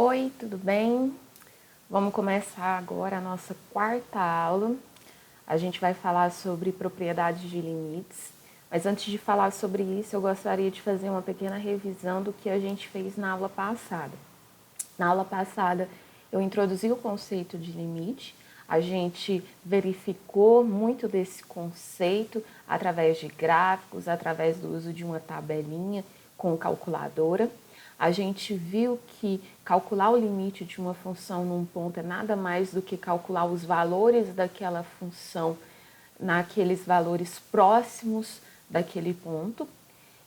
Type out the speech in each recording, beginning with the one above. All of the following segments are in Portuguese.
Oi, tudo bem? Vamos começar agora a nossa quarta aula. A gente vai falar sobre propriedades de limites, mas antes de falar sobre isso, eu gostaria de fazer uma pequena revisão do que a gente fez na aula passada. Na aula passada, eu introduzi o conceito de limite, a gente verificou muito desse conceito através de gráficos, através do uso de uma tabelinha com calculadora. A gente viu que calcular o limite de uma função num ponto é nada mais do que calcular os valores daquela função naqueles valores próximos daquele ponto.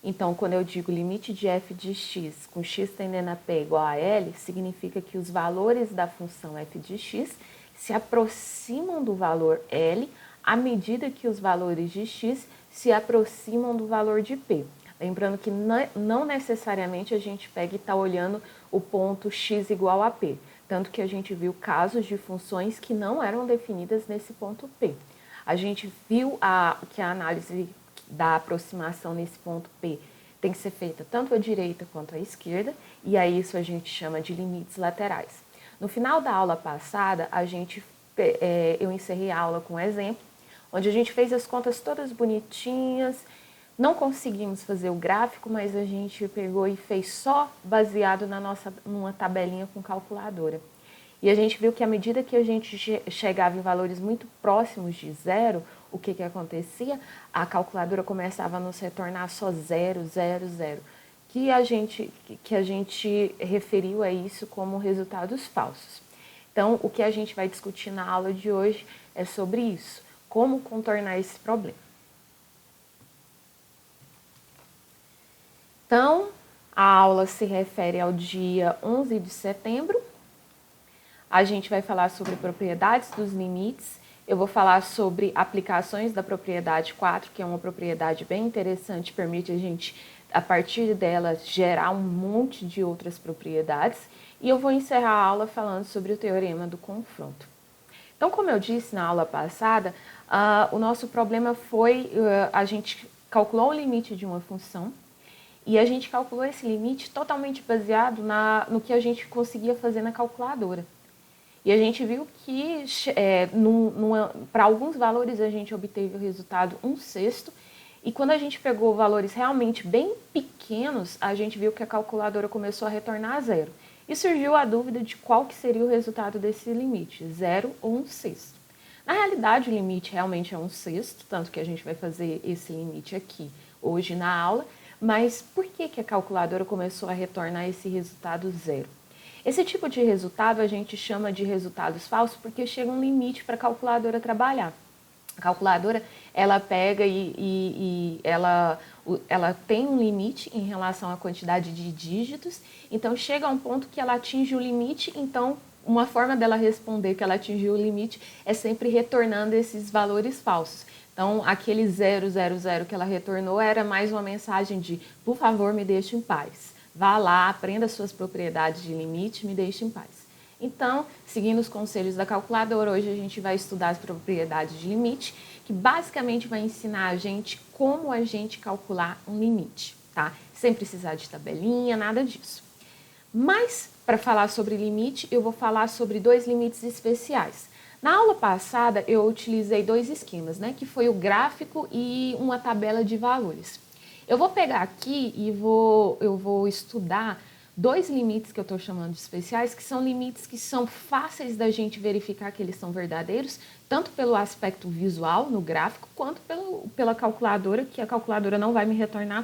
Então, quando eu digo limite de f de x com x tendendo a p igual a L, significa que os valores da função f de x se aproximam do valor L à medida que os valores de x se aproximam do valor de p. Lembrando que não necessariamente a gente pega e está olhando o ponto x igual a p. Tanto que a gente viu casos de funções que não eram definidas nesse ponto p. A gente viu que a análise da aproximação nesse ponto P tem que ser feita tanto à direita quanto à esquerda, e a isso a gente chama de limites laterais. No final da aula passada, eu encerrei a aula com um exemplo, onde a gente fez as contas todas bonitinhas, não conseguimos fazer o gráfico, mas a gente pegou e fez só baseado numa tabelinha com calculadora. E a gente viu que à medida que a gente chegava em valores muito próximos de zero, o que acontecia? A calculadora começava a nos retornar só 0, 0, 0, que a gente referiu a isso como resultados falsos. Então, o que a gente vai discutir na aula de hoje é sobre isso, como contornar esse problema. Então, a aula se refere ao dia 11 de setembro. A gente vai falar sobre propriedades dos limites. Eu vou falar sobre aplicações da propriedade 4, que é uma propriedade bem interessante, permite a gente, a partir dela, gerar um monte de outras propriedades. E eu vou encerrar a aula falando sobre o teorema do confronto. Então, como eu disse na aula passada, o nosso problema foi, a gente calculou o limite de uma função, e a gente calculou esse limite totalmente baseado no que a gente conseguia fazer na calculadora. E a gente viu que para alguns valores a gente obteve o resultado 1/6, e quando a gente pegou valores realmente bem pequenos, a gente viu que a calculadora começou a retornar a 0. E surgiu a dúvida de qual que seria o resultado desse limite, 0 ou 1/6. Na realidade, o limite realmente é 1/6, tanto que a gente vai fazer esse limite aqui hoje na aula, mas por que a calculadora começou a retornar esse resultado 0? Esse tipo de resultado a gente chama de resultados falsos porque chega um limite para a calculadora trabalhar. A calculadora, ela pega e ela tem um limite em relação à quantidade de dígitos, então chega a um ponto que ela atinge o limite, então uma forma dela responder que ela atingiu o limite é sempre retornando esses valores falsos. Então, aquele 000 que ela retornou era mais uma mensagem de, por favor, me deixe em paz. Vá lá, aprenda suas propriedades de limite, me deixe em paz. Então, seguindo os conselhos da calculadora, hoje a gente vai estudar as propriedades de limite, que basicamente vai ensinar a gente como a gente calcular um limite, tá? Sem precisar de tabelinha, nada disso. Mas, para falar sobre limite, eu vou falar sobre dois limites especiais. Na aula passada, eu utilizei dois esquemas, né? Que foi o gráfico e uma tabela de valores. Eu vou pegar aqui e eu vou estudar dois limites que eu estou chamando de especiais, que são limites que são fáceis da gente verificar que eles são verdadeiros, tanto pelo aspecto visual no gráfico, quanto pela calculadora, que a calculadora não vai me retornar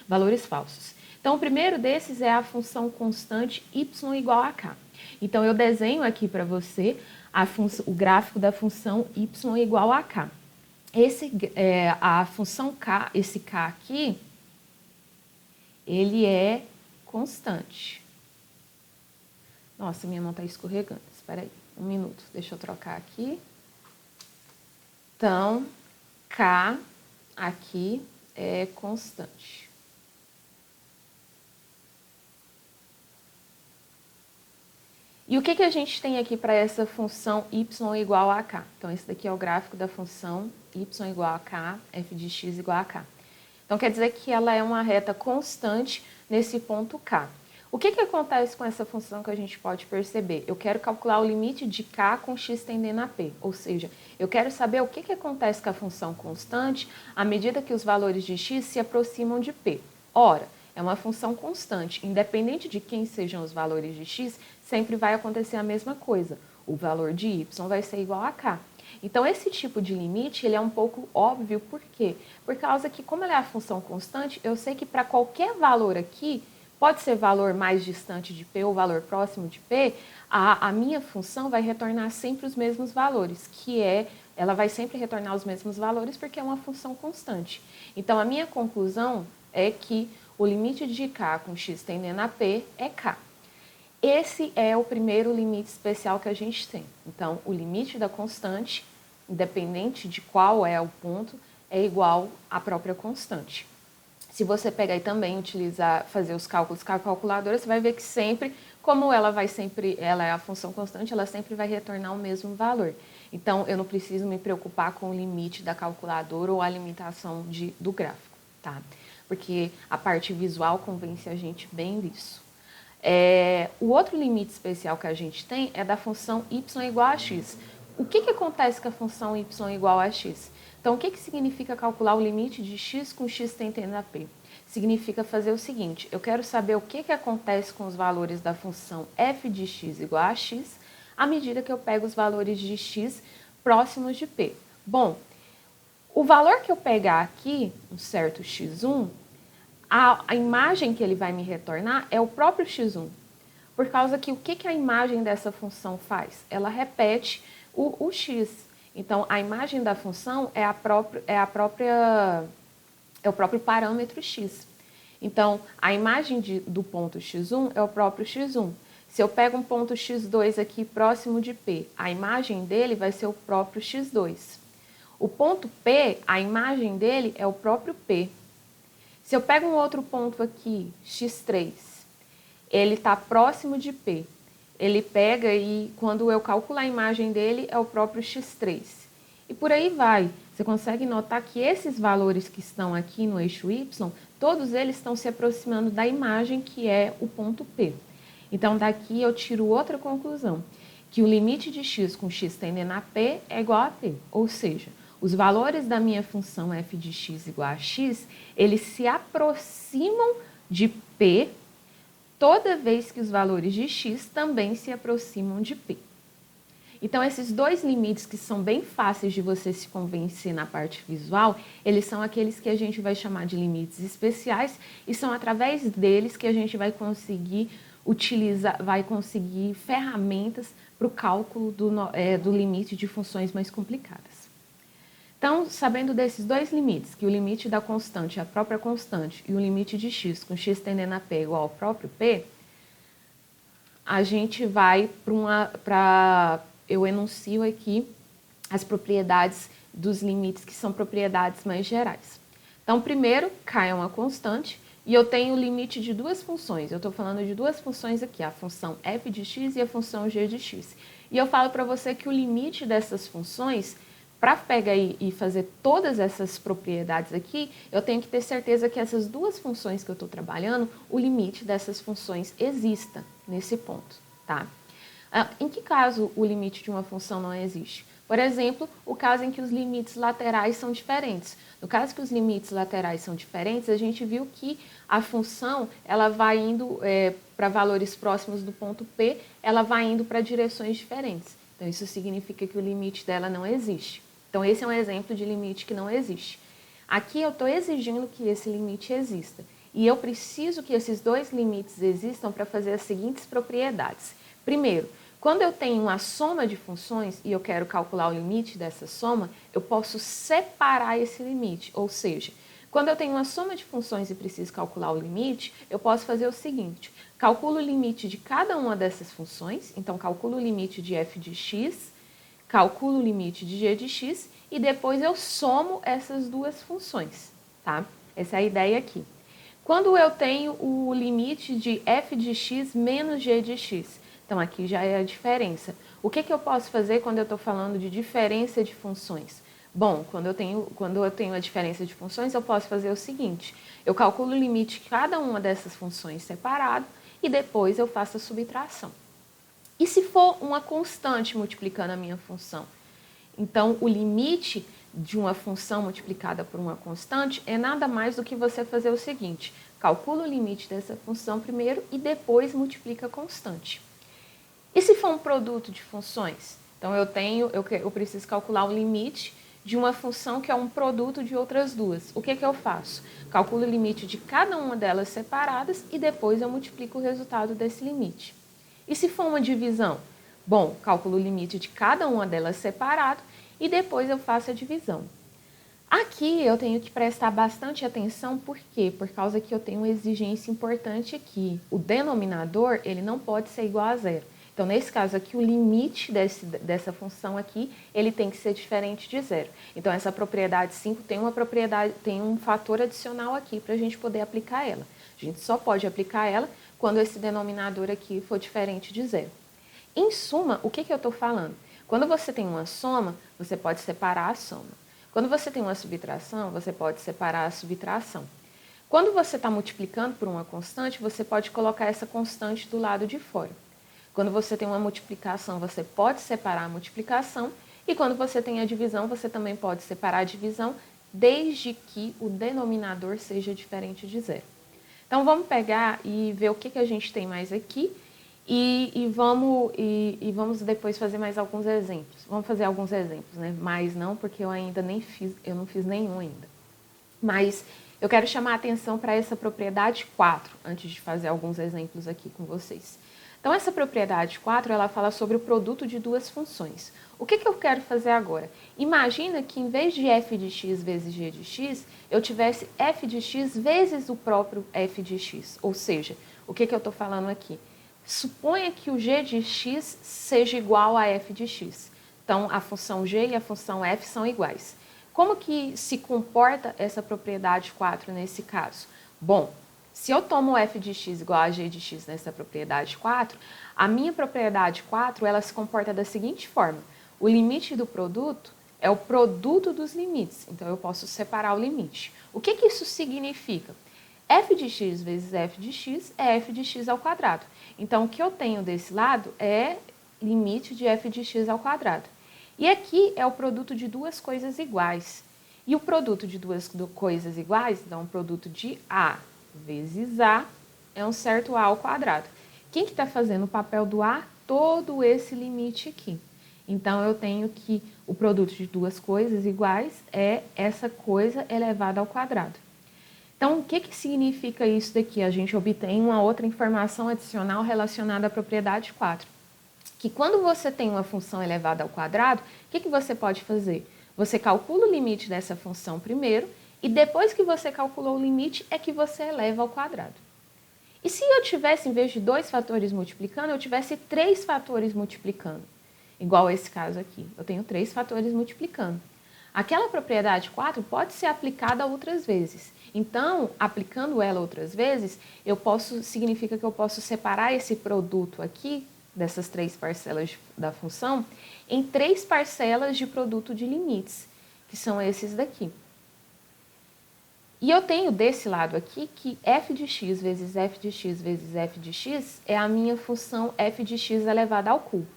valores falsos. Então, o primeiro desses é a função constante y igual a k. Então, eu desenho aqui para você o gráfico da função y igual a k. A função k, esse k aqui, ele é constante. Nossa, minha mão está escorregando. Espera aí, um minuto. Deixa eu trocar aqui. Então, k aqui é constante. E o que a gente tem aqui para essa função y igual a k? Então, esse daqui é o gráfico da função y igual a k, f de x igual a k. Então, quer dizer que ela é uma reta constante nesse ponto k. O que acontece com essa função que a gente pode perceber? Eu quero calcular o limite de k com x tendendo a p, ou seja, eu quero saber o que acontece com a função constante à medida que os valores de x se aproximam de p. Ora, é uma função constante, independente de quem sejam os valores de x, sempre vai acontecer a mesma coisa. O valor de y vai ser igual a k. Então, esse tipo de limite, ele é um pouco óbvio, por quê? Por causa que, como ela é a função constante, eu sei que para qualquer valor aqui, pode ser valor mais distante de P ou valor próximo de P, a minha função vai retornar sempre os mesmos valores, ela vai sempre retornar os mesmos valores porque é uma função constante. Então, a minha conclusão é que o limite de k com x tendendo a P é k. Esse é o primeiro limite especial que a gente tem. Então, o limite da constante, independente de qual é o ponto, é igual à própria constante. Se você pegar e também utilizar, fazer os cálculos com a calculadora, você vai ver que sempre, como ela é a função constante, ela sempre vai retornar o mesmo valor. Então, eu não preciso me preocupar com o limite da calculadora ou a limitação do gráfico, tá? Porque a parte visual convence a gente bem disso. O outro limite especial que a gente tem é da função y igual a x. O que acontece com a função y igual a x? Então, o que significa calcular o limite de x com x tendendo a p? Significa fazer o seguinte, eu quero saber o que acontece com os valores da função f de x igual a x, à medida que eu pego os valores de x próximos de p. Bom, o valor que eu pegar aqui, um certo x1, a imagem que ele vai me retornar é o próprio x1. Por causa que o que a imagem dessa função faz? Ela repete o x. Então, a imagem da função é o próprio parâmetro x. Então, a imagem do ponto x1 é o próprio x1. Se eu pego um ponto x2 aqui próximo de P, a imagem dele vai ser o próprio x2. O ponto P, a imagem dele é o próprio P. Se eu pego um outro ponto aqui, x3, ele está próximo de P. Ele pega e, quando eu calculo a imagem dele, é o próprio x3. E por aí vai. Você consegue notar que esses valores que estão aqui no eixo y, todos eles estão se aproximando da imagem que é o ponto P. Então, daqui eu tiro outra conclusão, que o limite de x com x tendendo a P é igual a P. Ou seja, os valores da minha função f de x igual a x, eles se aproximam de P toda vez que os valores de x também se aproximam de P. Então, esses dois limites que são bem fáceis de você se convencer na parte visual, eles são aqueles que a gente vai chamar de limites especiais e são através deles que a gente vai conseguir ferramentas para o cálculo do limite de funções mais complicadas. Então, sabendo desses dois limites, que o limite da constante é a própria constante e o limite de x com x tendendo a p igual ao próprio p, a gente vai eu enuncio aqui as propriedades dos limites que são propriedades mais gerais. Então, primeiro, k é uma constante e eu tenho o limite de duas funções. Eu estou falando de duas funções aqui, a função f de x e a função g de x. E eu falo para você que o limite dessas funções, para pegar e fazer todas essas propriedades aqui, eu tenho que ter certeza que essas duas funções que eu estou trabalhando, o limite dessas funções exista nesse ponto, tá? Em que caso o limite de uma função não existe? Por exemplo, o caso em que os limites laterais são diferentes. No caso que os limites laterais são diferentes, a gente viu que a função ela vai indo para valores próximos do ponto P, ela vai indo para direções diferentes. Então, isso significa que o limite dela não existe. Então, esse é um exemplo de limite que não existe. Aqui eu estou exigindo que esse limite exista. E eu preciso que esses dois limites existam para fazer as seguintes propriedades. Primeiro, quando eu tenho uma soma de funções e eu quero calcular o limite dessa soma, eu posso separar esse limite. Ou seja, quando eu tenho uma soma de funções e preciso calcular o limite, eu posso fazer o seguinte, calculo o limite de cada uma dessas funções, então calculo o limite de f de x, calculo o limite de g de x e depois eu somo essas duas funções, tá? Essa é a ideia aqui. Quando eu tenho o limite de f de x menos g de x, então aqui já é a diferença. O que eu posso fazer quando eu estou falando de diferença de funções? Bom, quando eu tenho a diferença de funções, eu posso fazer o seguinte: eu calculo o limite de cada uma dessas funções separado e depois eu faço a subtração. E se for uma constante multiplicando a minha função? Então, o limite de uma função multiplicada por uma constante é nada mais do que você fazer o seguinte: calcula o limite dessa função primeiro e depois multiplica a constante. E se for um produto de funções? Então, eu preciso calcular o limite de uma função que é um produto de outras duas. O que eu faço? Calculo o limite de cada uma delas separadas e depois eu multiplico o resultado desse limite. E se for uma divisão? Bom, calculo o limite de cada uma delas separado e depois eu faço a divisão. Aqui eu tenho que prestar bastante atenção, por quê? Por causa que eu tenho uma exigência importante aqui. O denominador, ele não pode ser igual a zero. Então, nesse caso aqui, o limite dessa função aqui, ele tem que ser diferente de zero. Então, essa propriedade 5 tem um fator adicional aqui para a gente poder aplicar ela. A gente só pode aplicar ela quando esse denominador aqui for diferente de zero. Em suma, o que eu estou falando? Quando você tem uma soma, você pode separar a soma. Quando você tem uma subtração, você pode separar a subtração. Quando você está multiplicando por uma constante, você pode colocar essa constante do lado de fora. Quando você tem uma multiplicação, você pode separar a multiplicação. E quando você tem a divisão, você também pode separar a divisão, desde que o denominador seja diferente de zero. Então, vamos pegar e ver o que a gente tem mais aqui. E vamos depois fazer mais alguns exemplos. Vamos fazer alguns exemplos, né? Mas não, porque eu não fiz nenhum ainda. Mas eu quero chamar a atenção para essa propriedade 4, antes de fazer alguns exemplos aqui com vocês. Então, essa propriedade 4, ela fala sobre o produto de duas funções. O que eu quero fazer agora? Imagina que em vez de f de x vezes g de x, eu tivesse f de x vezes o próprio f de x. Ou seja, o que eu estou falando aqui? Suponha que o g de x seja igual a f de x. Então, a função g e a função f são iguais. Como que se comporta essa propriedade 4 nesse caso? Bom, se eu tomo f de x igual a g de x nessa propriedade 4, a minha propriedade 4 ela se comporta da seguinte forma. O limite do produto é o produto dos limites. Então, eu posso separar o limite. O que isso significa? F de x vezes f de x é f de x ao quadrado. Então, o que eu tenho desse lado é limite de f de x ao quadrado. E aqui é o produto de duas coisas iguais. E o produto de duas coisas iguais, então, o produto de A vezes A é um certo A ao quadrado. Quem que está fazendo o papel do A? Todo esse limite aqui. Então, eu tenho que o produto de duas coisas iguais é essa coisa elevada ao quadrado. Então, o que significa isso daqui? A gente obtém uma outra informação adicional relacionada à propriedade 4. Que quando você tem uma função elevada ao quadrado, o que você pode fazer? Você calcula o limite dessa função primeiro, e depois que você calculou o limite, é que você eleva ao quadrado. E se eu tivesse, em vez de 2 fatores multiplicando, eu tivesse 3 fatores multiplicando? Igual esse caso aqui. Eu tenho 3 fatores multiplicando. Aquela propriedade 4 pode ser aplicada outras vezes. Então, aplicando ela outras vezes, significa que eu posso separar esse produto aqui, dessas 3 parcelas da função, em 3 parcelas de produto de limites, que são esses daqui. E eu tenho desse lado aqui que f de x vezes f de x vezes f de x é a minha função f de x elevada ao cubo.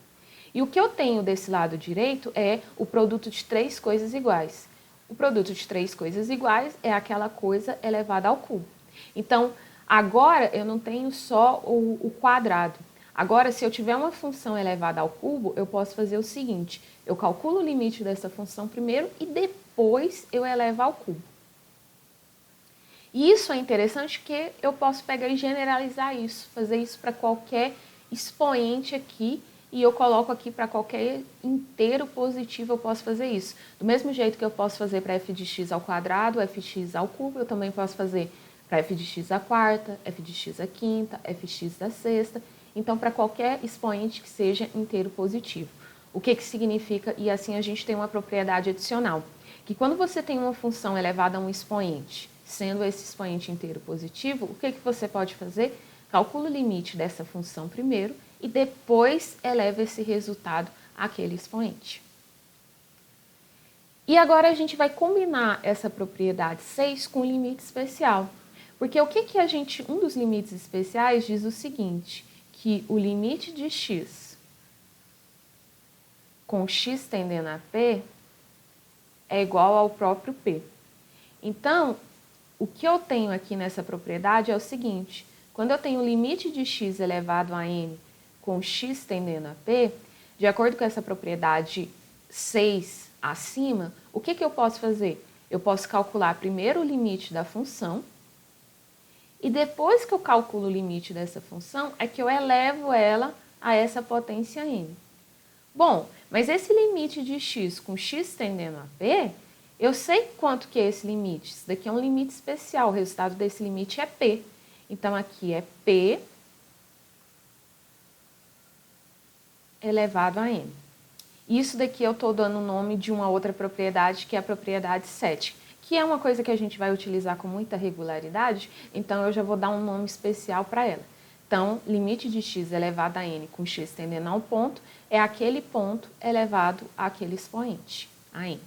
E o que eu tenho desse lado direito é o produto de 3 coisas iguais. O produto de 3 coisas iguais é aquela coisa elevada ao cubo. Então, agora eu não tenho só o quadrado. Agora, se eu tiver uma função elevada ao cubo, eu posso fazer o seguinte: eu calculo o limite dessa função primeiro e depois eu elevo ao cubo. E isso é interessante porque eu posso pegar e generalizar isso, fazer isso para qualquer expoente aqui, e eu coloco aqui para qualquer inteiro positivo, eu posso fazer isso. Do mesmo jeito que eu posso fazer para f de x ao quadrado, fx ao cubo, eu também posso fazer para f de x à quarta, f de x à quinta, fx à sexta. Então, para qualquer expoente que seja inteiro positivo. O que significa? E assim a gente tem uma propriedade adicional, que quando você tem uma função elevada a um expoente, sendo esse expoente inteiro positivo, o que você pode fazer? Calcula o limite dessa função primeiro e depois eleva esse resultado àquele expoente. E agora a gente vai combinar essa propriedade 6 com o limite especial. Porque o que a gente, um dos limites especiais diz o seguinte, que o limite de x com x tendendo a p é igual ao próprio p. Então, o que eu tenho aqui nessa propriedade é o seguinte, quando eu tenho o limite de x elevado a n com x tendendo a p, de acordo com essa propriedade 6 acima, o que eu posso fazer? Eu posso calcular primeiro o limite da função, e depois que eu calculo o limite dessa função, é que eu elevo ela a essa potência n. Bom, mas esse limite de x com x tendendo a p, eu sei quanto que é esse limite. Isso daqui é um limite especial, o resultado desse limite é p. Então, aqui é p elevado a n. Isso daqui eu estou dando o nome de uma outra propriedade, que é a propriedade 7, que é uma coisa que a gente vai utilizar com muita regularidade, então eu já vou dar um nome especial para ela. Então, limite de x elevado a n com x tendendo a um ponto é aquele ponto elevado àquele expoente, a n.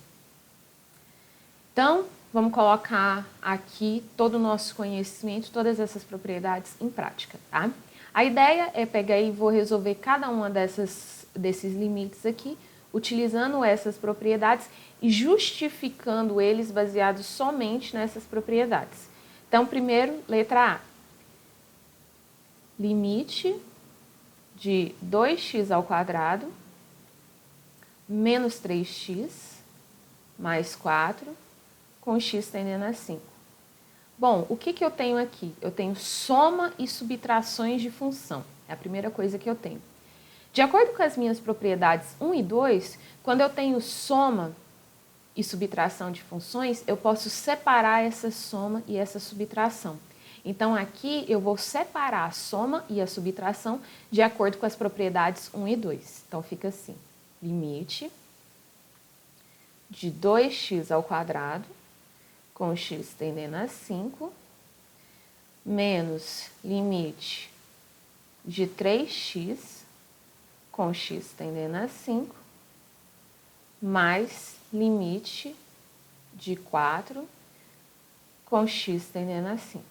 Então, vamos colocar aqui todo o nosso conhecimento, todas essas propriedades em prática, tá? A ideia é pegar e vou resolver cada uma desses limites aqui, utilizando essas propriedades e justificando eles baseados somente nessas propriedades. Então, primeiro, letra A. Limite de 2x ao quadrado menos 3x mais 4 com x tendendo a 5. Bom, o que eu tenho aqui? Eu tenho soma e subtrações de função. É a primeira coisa que eu tenho. De acordo com as minhas propriedades 1 e 2, quando eu tenho soma e subtração de funções, eu posso separar essa soma e essa subtração. Então, aqui eu vou separar a soma e a subtração de acordo com as propriedades 1 e 2. Então, fica assim, limite de 2x ao quadrado com x tendendo a 5, menos limite de 3x com x tendendo a 5, mais limite de 4 com x tendendo a 5.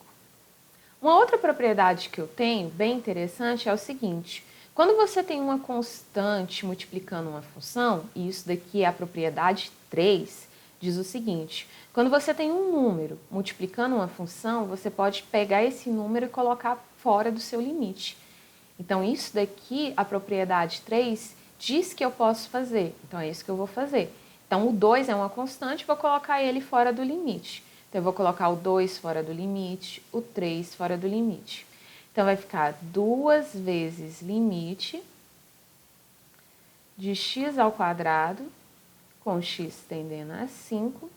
Uma outra propriedade que eu tenho, bem interessante, é o seguinte. Quando você tem uma constante multiplicando uma função, e isso daqui é a propriedade 3, diz o seguinte. Quando você tem um número multiplicando uma função, você pode pegar esse número e colocar fora do seu limite. Então, isso daqui, a propriedade 3, diz que eu posso fazer. Então, é isso que eu vou fazer. Então, o 2 é uma constante, vou colocar ele fora do limite. Então, eu vou colocar o 2 fora do limite, o 3 fora do limite. Então, vai ficar 2 vezes limite de x ao quadrado, com x tendendo a 5,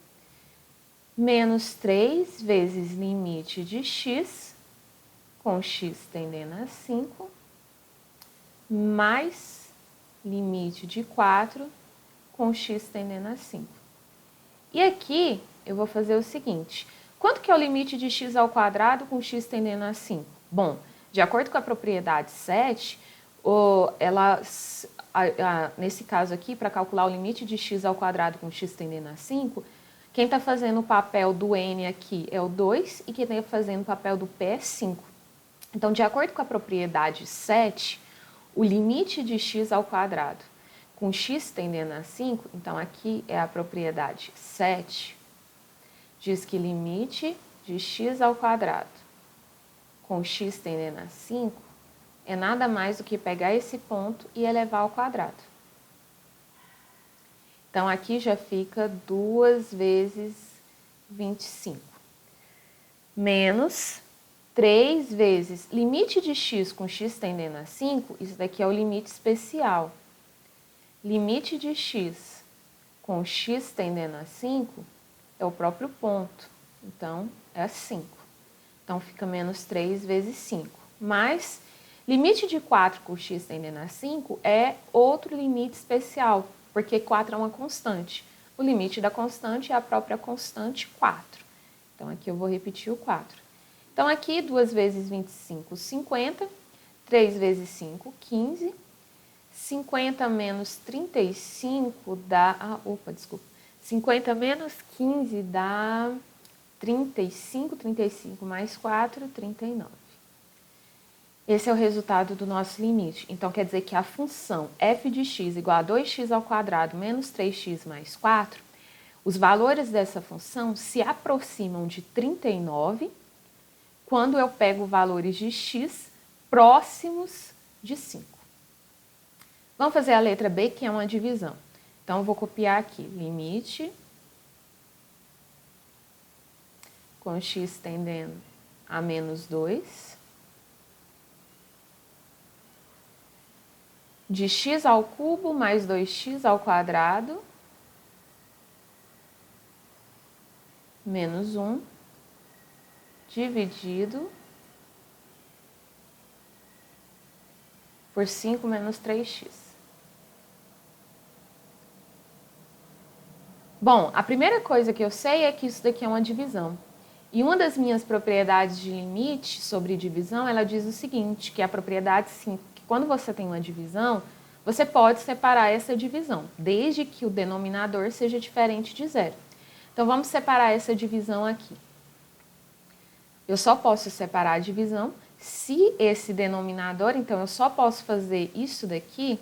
menos 3 vezes limite de x, com x tendendo a 5, mais limite de 4, com x tendendo a 5. E aqui, eu vou fazer o seguinte. Quanto que é o limite de x ao quadrado com x tendendo a 5? Bom, de acordo com a propriedade 7, nesse caso aqui, para calcular o limite de x ao quadrado com x tendendo a 5, quem está fazendo o papel do n aqui é o 2 e quem está fazendo o papel do p é 5. Então, de acordo com a propriedade 7, o limite de x ao quadrado com x tendendo a 5, então aqui é a propriedade 7, diz que limite de x ao quadrado com x tendendo a 5 é nada mais do que pegar esse ponto e elevar ao quadrado. Então, aqui já fica 2 vezes 25. Menos 3 vezes limite de x com x tendendo a 5, isso daqui é o limite especial. Limite de x com x tendendo a 5 é o próprio ponto. Então, é 5. Então, fica menos 3 vezes 5. Mas, limite de 4 com x tendendo a 5 é outro limite especial, porque 4 é uma constante. O limite da constante é a própria constante 4. Então, aqui eu vou repetir o 4. Então, aqui, 2 vezes 25, 50. 3 vezes 5, 15. 50 menos 35 dá... 50 50 menos 15 dá 35, 35 mais 4, 39. Esse é o resultado do nosso limite. Então, quer dizer que a função f de x igual a 2x ao quadrado menos 3x mais 4, os valores dessa função se aproximam de 39 quando eu pego valores de x próximos de 5. Vamos fazer a letra B, que é uma divisão. Então, eu vou copiar aqui, limite com x tendendo a menos 2, de x ao cubo mais 2x ao quadrado, menos 1, dividido por 5 menos 3x. Bom, a primeira coisa que eu sei é que isso daqui é uma divisão. E uma das minhas propriedades de limite sobre divisão, ela diz o seguinte, que a propriedade, sim, que quando você tem uma divisão, você pode separar essa divisão, desde que o denominador seja diferente de zero. Então, vamos separar essa divisão aqui. Eu só posso separar a divisão se esse denominador, então eu só posso fazer isso daqui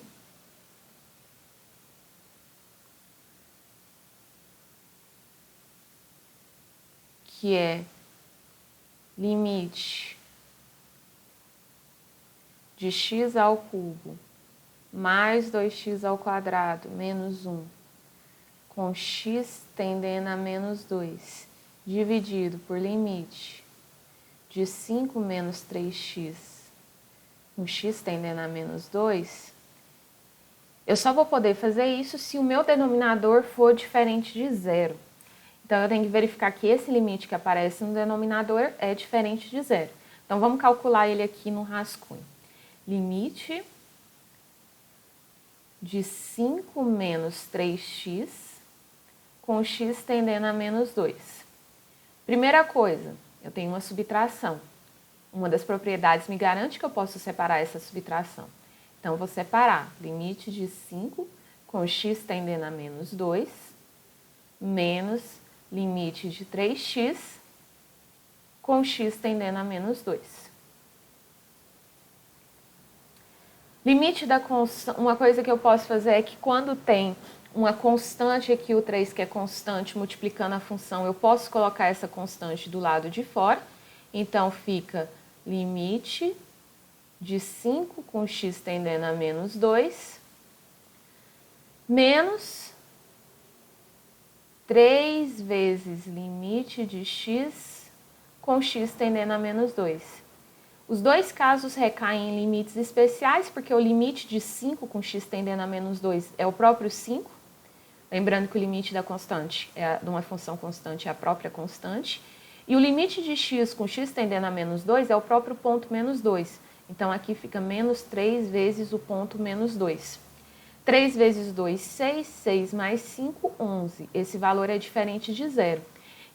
que é limite de x ao cubo mais 2x ao quadrado menos 1 com x tendendo a menos 2 dividido por limite de 5 menos 3x com x tendendo a menos 2, eu só vou poder fazer isso se o meu denominador for diferente de zero. Então, eu tenho que verificar que esse limite que aparece no denominador é diferente de zero. Então, vamos calcular ele aqui no rascunho. Limite de 5 menos 3x com x tendendo a menos 2. Primeira coisa, eu tenho uma subtração. Uma das propriedades me garante que eu posso separar essa subtração. Então, eu vou separar limite de 5 com x tendendo a menos 2 menos limite de 3x com x tendendo a menos 2. Limite da constante, uma coisa que eu posso fazer é que quando tem uma constante aqui, o 3 que é constante, multiplicando a função, eu posso colocar essa constante do lado de fora. Então, fica limite de 5 com x tendendo a menos 2 menos 3 vezes limite de x com x tendendo a menos 2. Os dois casos recaem em limites especiais, porque o limite de 5 com x tendendo a menos 2 é o próprio 5. Lembrando que o limite da constante, de uma função constante, é a própria constante. E o limite de x com x tendendo a menos 2 é o próprio ponto menos 2. Então, aqui fica menos 3 vezes o ponto menos 2. 3 vezes 2, 6. 6 mais 5, 11. Esse valor é diferente de zero.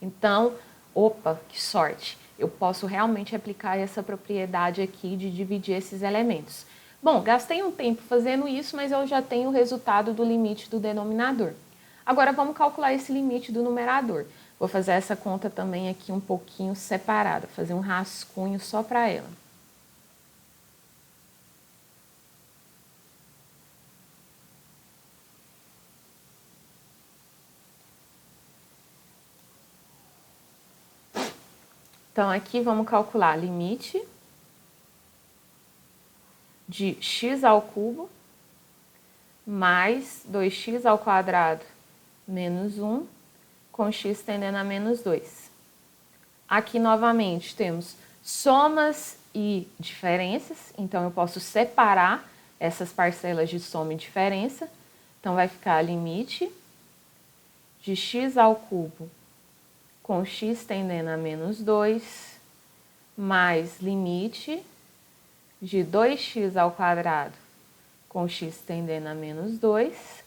Então, opa, que sorte! Eu posso realmente aplicar essa propriedade aqui de dividir esses elementos. Bom, gastei um tempo fazendo isso, mas eu já tenho o resultado do limite do denominador. Agora, vamos calcular esse limite do numerador. Vou fazer essa conta também aqui um pouquinho separada, fazer um rascunho só para ela. Então, aqui vamos calcular limite de x ao cubo mais 2x ao quadrado menos 1 com x tendendo a menos 2. Aqui, novamente, temos somas e diferenças. Então, eu posso separar essas parcelas de soma e diferença. Então, vai ficar limite de x ao cubo com x tendendo a menos 2, mais limite de 2x ao quadrado com x tendendo a menos 2,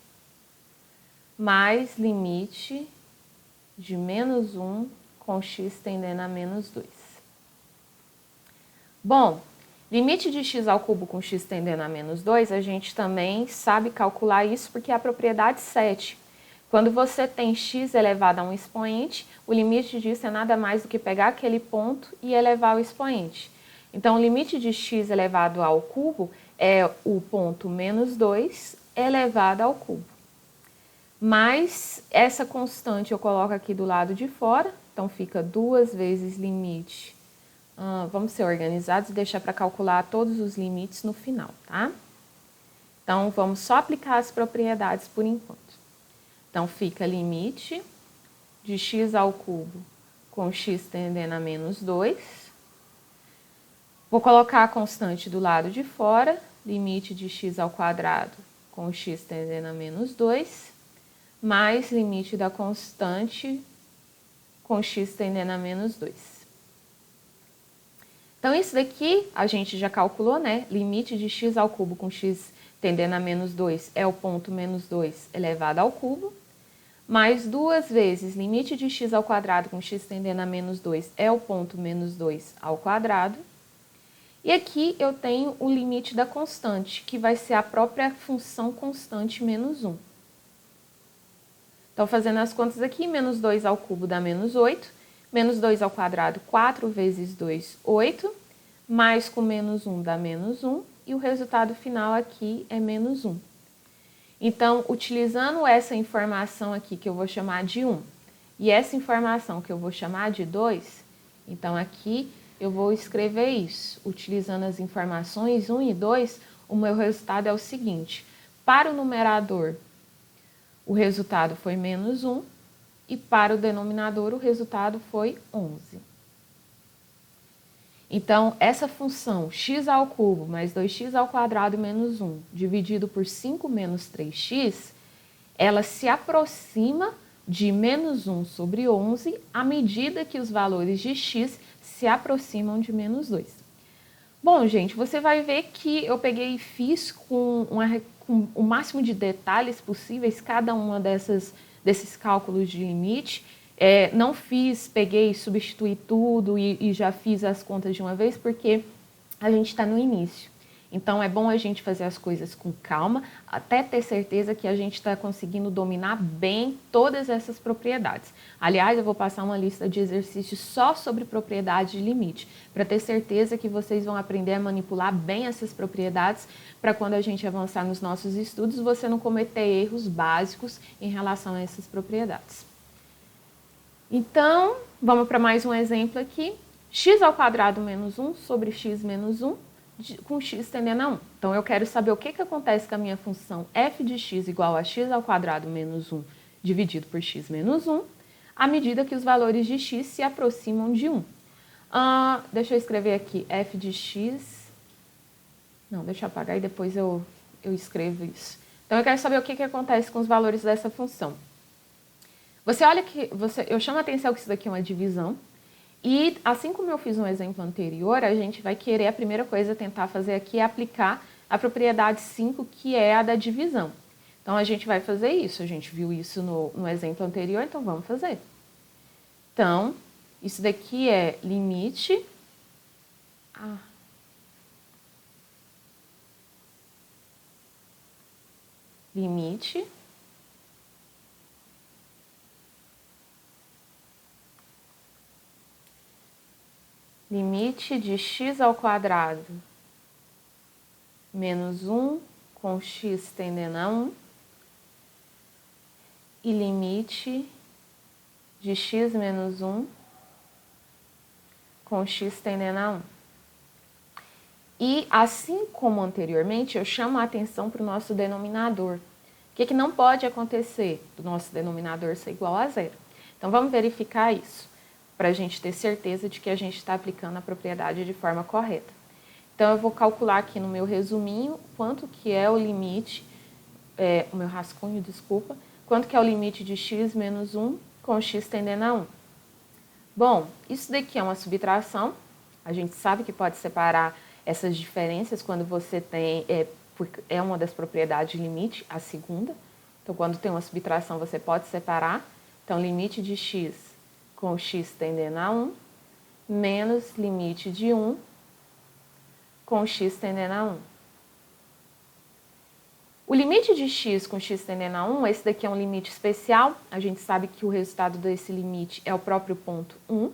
mais limite de menos 1 com x tendendo a menos 2. Bom, limite de x ao cubo com x tendendo a menos 2, a gente também sabe calcular isso porque é a propriedade 7. Quando você tem x elevado a um expoente, o limite disso é nada mais do que pegar aquele ponto e elevar o expoente. Então, o limite de x elevado ao cubo é o ponto menos 2 elevado ao cubo. Mas essa constante eu coloco aqui do lado de fora, então fica 2 vezes limite. Vamos ser organizados e deixar para calcular todos os limites no final, tá? Então, vamos só aplicar as propriedades por enquanto. Então, fica limite de x ao cubo com x tendendo a menos 2. Vou colocar a constante do lado de fora, limite de x ao quadrado com x tendendo a menos 2, mais limite da constante com x tendendo a menos 2. Então, isso daqui a gente já calculou, né? Limite de x ao cubo com x tendendo a menos 2 é o ponto menos 2 elevado ao cubo, mais 2 vezes limite de x ao quadrado com x tendendo a menos 2 é o ponto menos 2 ao quadrado. E aqui eu tenho o limite da constante, que vai ser a própria função constante menos 1. Então, fazendo as contas aqui, menos 2 ao cubo dá menos 8, menos 2 ao quadrado, 4 vezes 2, 8, mais com menos 1 dá menos 1, e o resultado final aqui é menos 1. Então, utilizando essa informação aqui, que eu vou chamar de 1, e essa informação que eu vou chamar de 2, então aqui eu vou escrever isso. Utilizando as informações 1 e 2, o meu resultado é o seguinte: para o numerador, o resultado foi menos 1, e para o denominador, o resultado foi 11. Então, essa função x ao cubo mais 2x ao quadrado menos 1 dividido por 5 menos 3x, ela se aproxima de menos 1 sobre 11 à medida que os valores de x se aproximam de menos 2. Bom, gente, você vai ver que eu peguei e fiz com o máximo de detalhes possíveis cada uma desses cálculos de limite. Não peguei, substituí tudo e já fiz as contas de uma vez, porque a gente está no início. Então, é bom a gente fazer as coisas com calma, até ter certeza que a gente está conseguindo dominar bem todas essas propriedades. Aliás, eu vou passar uma lista de exercícios só sobre propriedade de limite, para ter certeza que vocês vão aprender a manipular bem essas propriedades, para quando a gente avançar nos nossos estudos, você não cometer erros básicos em relação a essas propriedades. Então, vamos para mais um exemplo aqui. X ao quadrado menos 1 sobre x menos 1 com x tendendo a 1. Então, eu quero saber o que acontece com a minha função f de x igual a x ao quadrado menos 1 dividido por x menos 1, à medida que os valores de x se aproximam de 1. Deixa eu escrever aqui f de x. Não, deixa eu apagar e depois eu escrevo isso. Então, eu quero saber o que acontece com os valores dessa função. Você olha que eu chamo a atenção que isso daqui é uma divisão. E assim como eu fiz no exemplo anterior, a gente vai querer, a primeira coisa a tentar fazer aqui é aplicar a propriedade 5, que é a da divisão. Então, a gente vai fazer isso. A gente viu isso no exemplo anterior, então vamos fazer. Então, isso daqui é limite. Limite de x ao quadrado menos 1 com x tendendo a 1 e limite de x menos 1 com x tendendo a 1. E assim como anteriormente, eu chamo a atenção para o nosso denominador. O que não pode acontecer do nosso denominador ser igual a zero? Então, vamos verificar isso, para a gente ter certeza de que a gente está aplicando a propriedade de forma correta. Então, eu vou calcular aqui no meu resuminho quanto que é o limite, o meu rascunho, desculpa, quanto que é o limite de x menos 1 com x tendendo a 1. Bom, isso daqui é uma subtração, a gente sabe que pode separar essas diferenças quando você tem, é uma das propriedades de limite, a segunda. Então, quando tem uma subtração, você pode separar. Então, limite de x com x tendendo a 1, menos limite de 1 com x tendendo a 1. O limite de x com x tendendo a 1, esse daqui é um limite especial, a gente sabe que o resultado desse limite é o próprio ponto 1,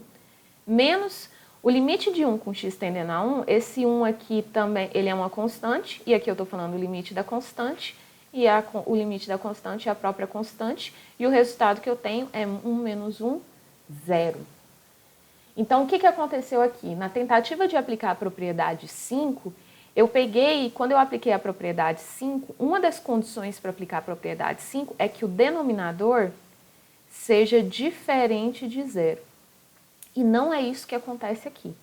menos o limite de 1 com x tendendo a 1, esse 1 aqui também, ele é uma constante, e aqui eu estou falando o limite da constante, e o limite da constante é a própria constante, e o resultado que eu tenho é 1 menos 1, 0. Então, o que aconteceu aqui? Na tentativa de aplicar a propriedade 5, eu peguei, quando eu apliquei a propriedade 5, uma das condições para aplicar a propriedade 5 é que o denominador seja diferente de 0. E não é isso que acontece aqui.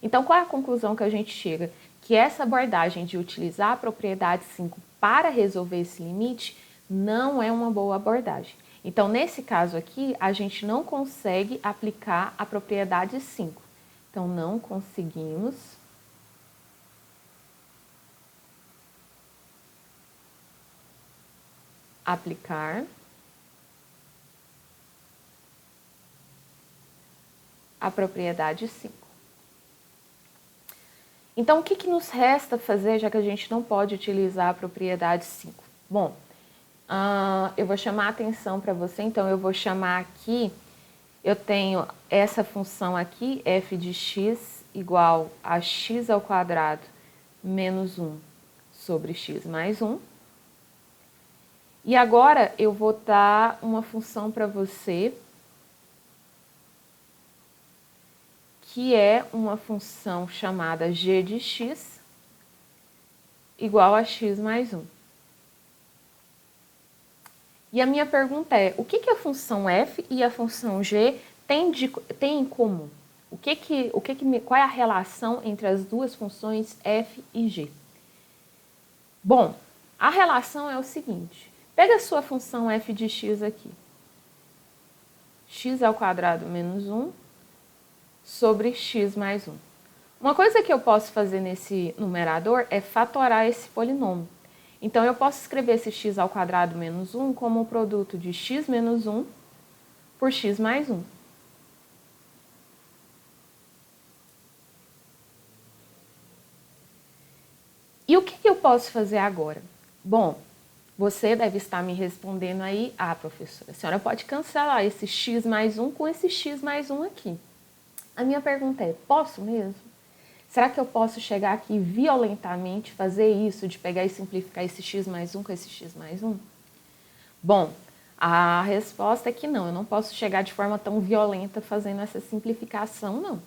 Então, qual é a conclusão que a gente chega? Que essa abordagem de utilizar a propriedade 5 para resolver esse limite não é uma boa abordagem. Então, nesse caso aqui, a gente não consegue aplicar a propriedade 5. Então, não conseguimos aplicar a propriedade 5. Então, o que nos resta fazer, já que a gente não pode utilizar a propriedade 5? Bom, eu vou chamar a atenção para você, então eu vou chamar aqui, eu tenho essa função aqui, f de x igual a x ao quadrado menos 1 sobre x mais 1. E agora eu vou dar uma função para você, que é uma função chamada g de x igual a x mais 1. E a minha pergunta é, o que a função f e a função g têm em comum? Qual é a relação entre as duas funções f e g? Bom, a relação é o seguinte, pega a sua função f de x aqui, x ao quadrado menos 1 sobre x mais 1. Uma coisa que eu posso fazer nesse numerador é fatorar esse polinômio. Então, eu posso escrever esse x ao quadrado menos 1 como o produto de x menos 1 por x mais 1. E o que eu posso fazer agora? Bom, você deve estar me respondendo aí, professora, a senhora pode cancelar esse x mais 1 com esse x mais 1 aqui. A minha pergunta é, posso mesmo? Será que eu posso chegar aqui violentamente, fazer isso, de pegar e simplificar esse x mais 1 com esse x mais 1? Bom, a resposta é que não, eu não posso chegar de forma tão violenta fazendo essa simplificação, não.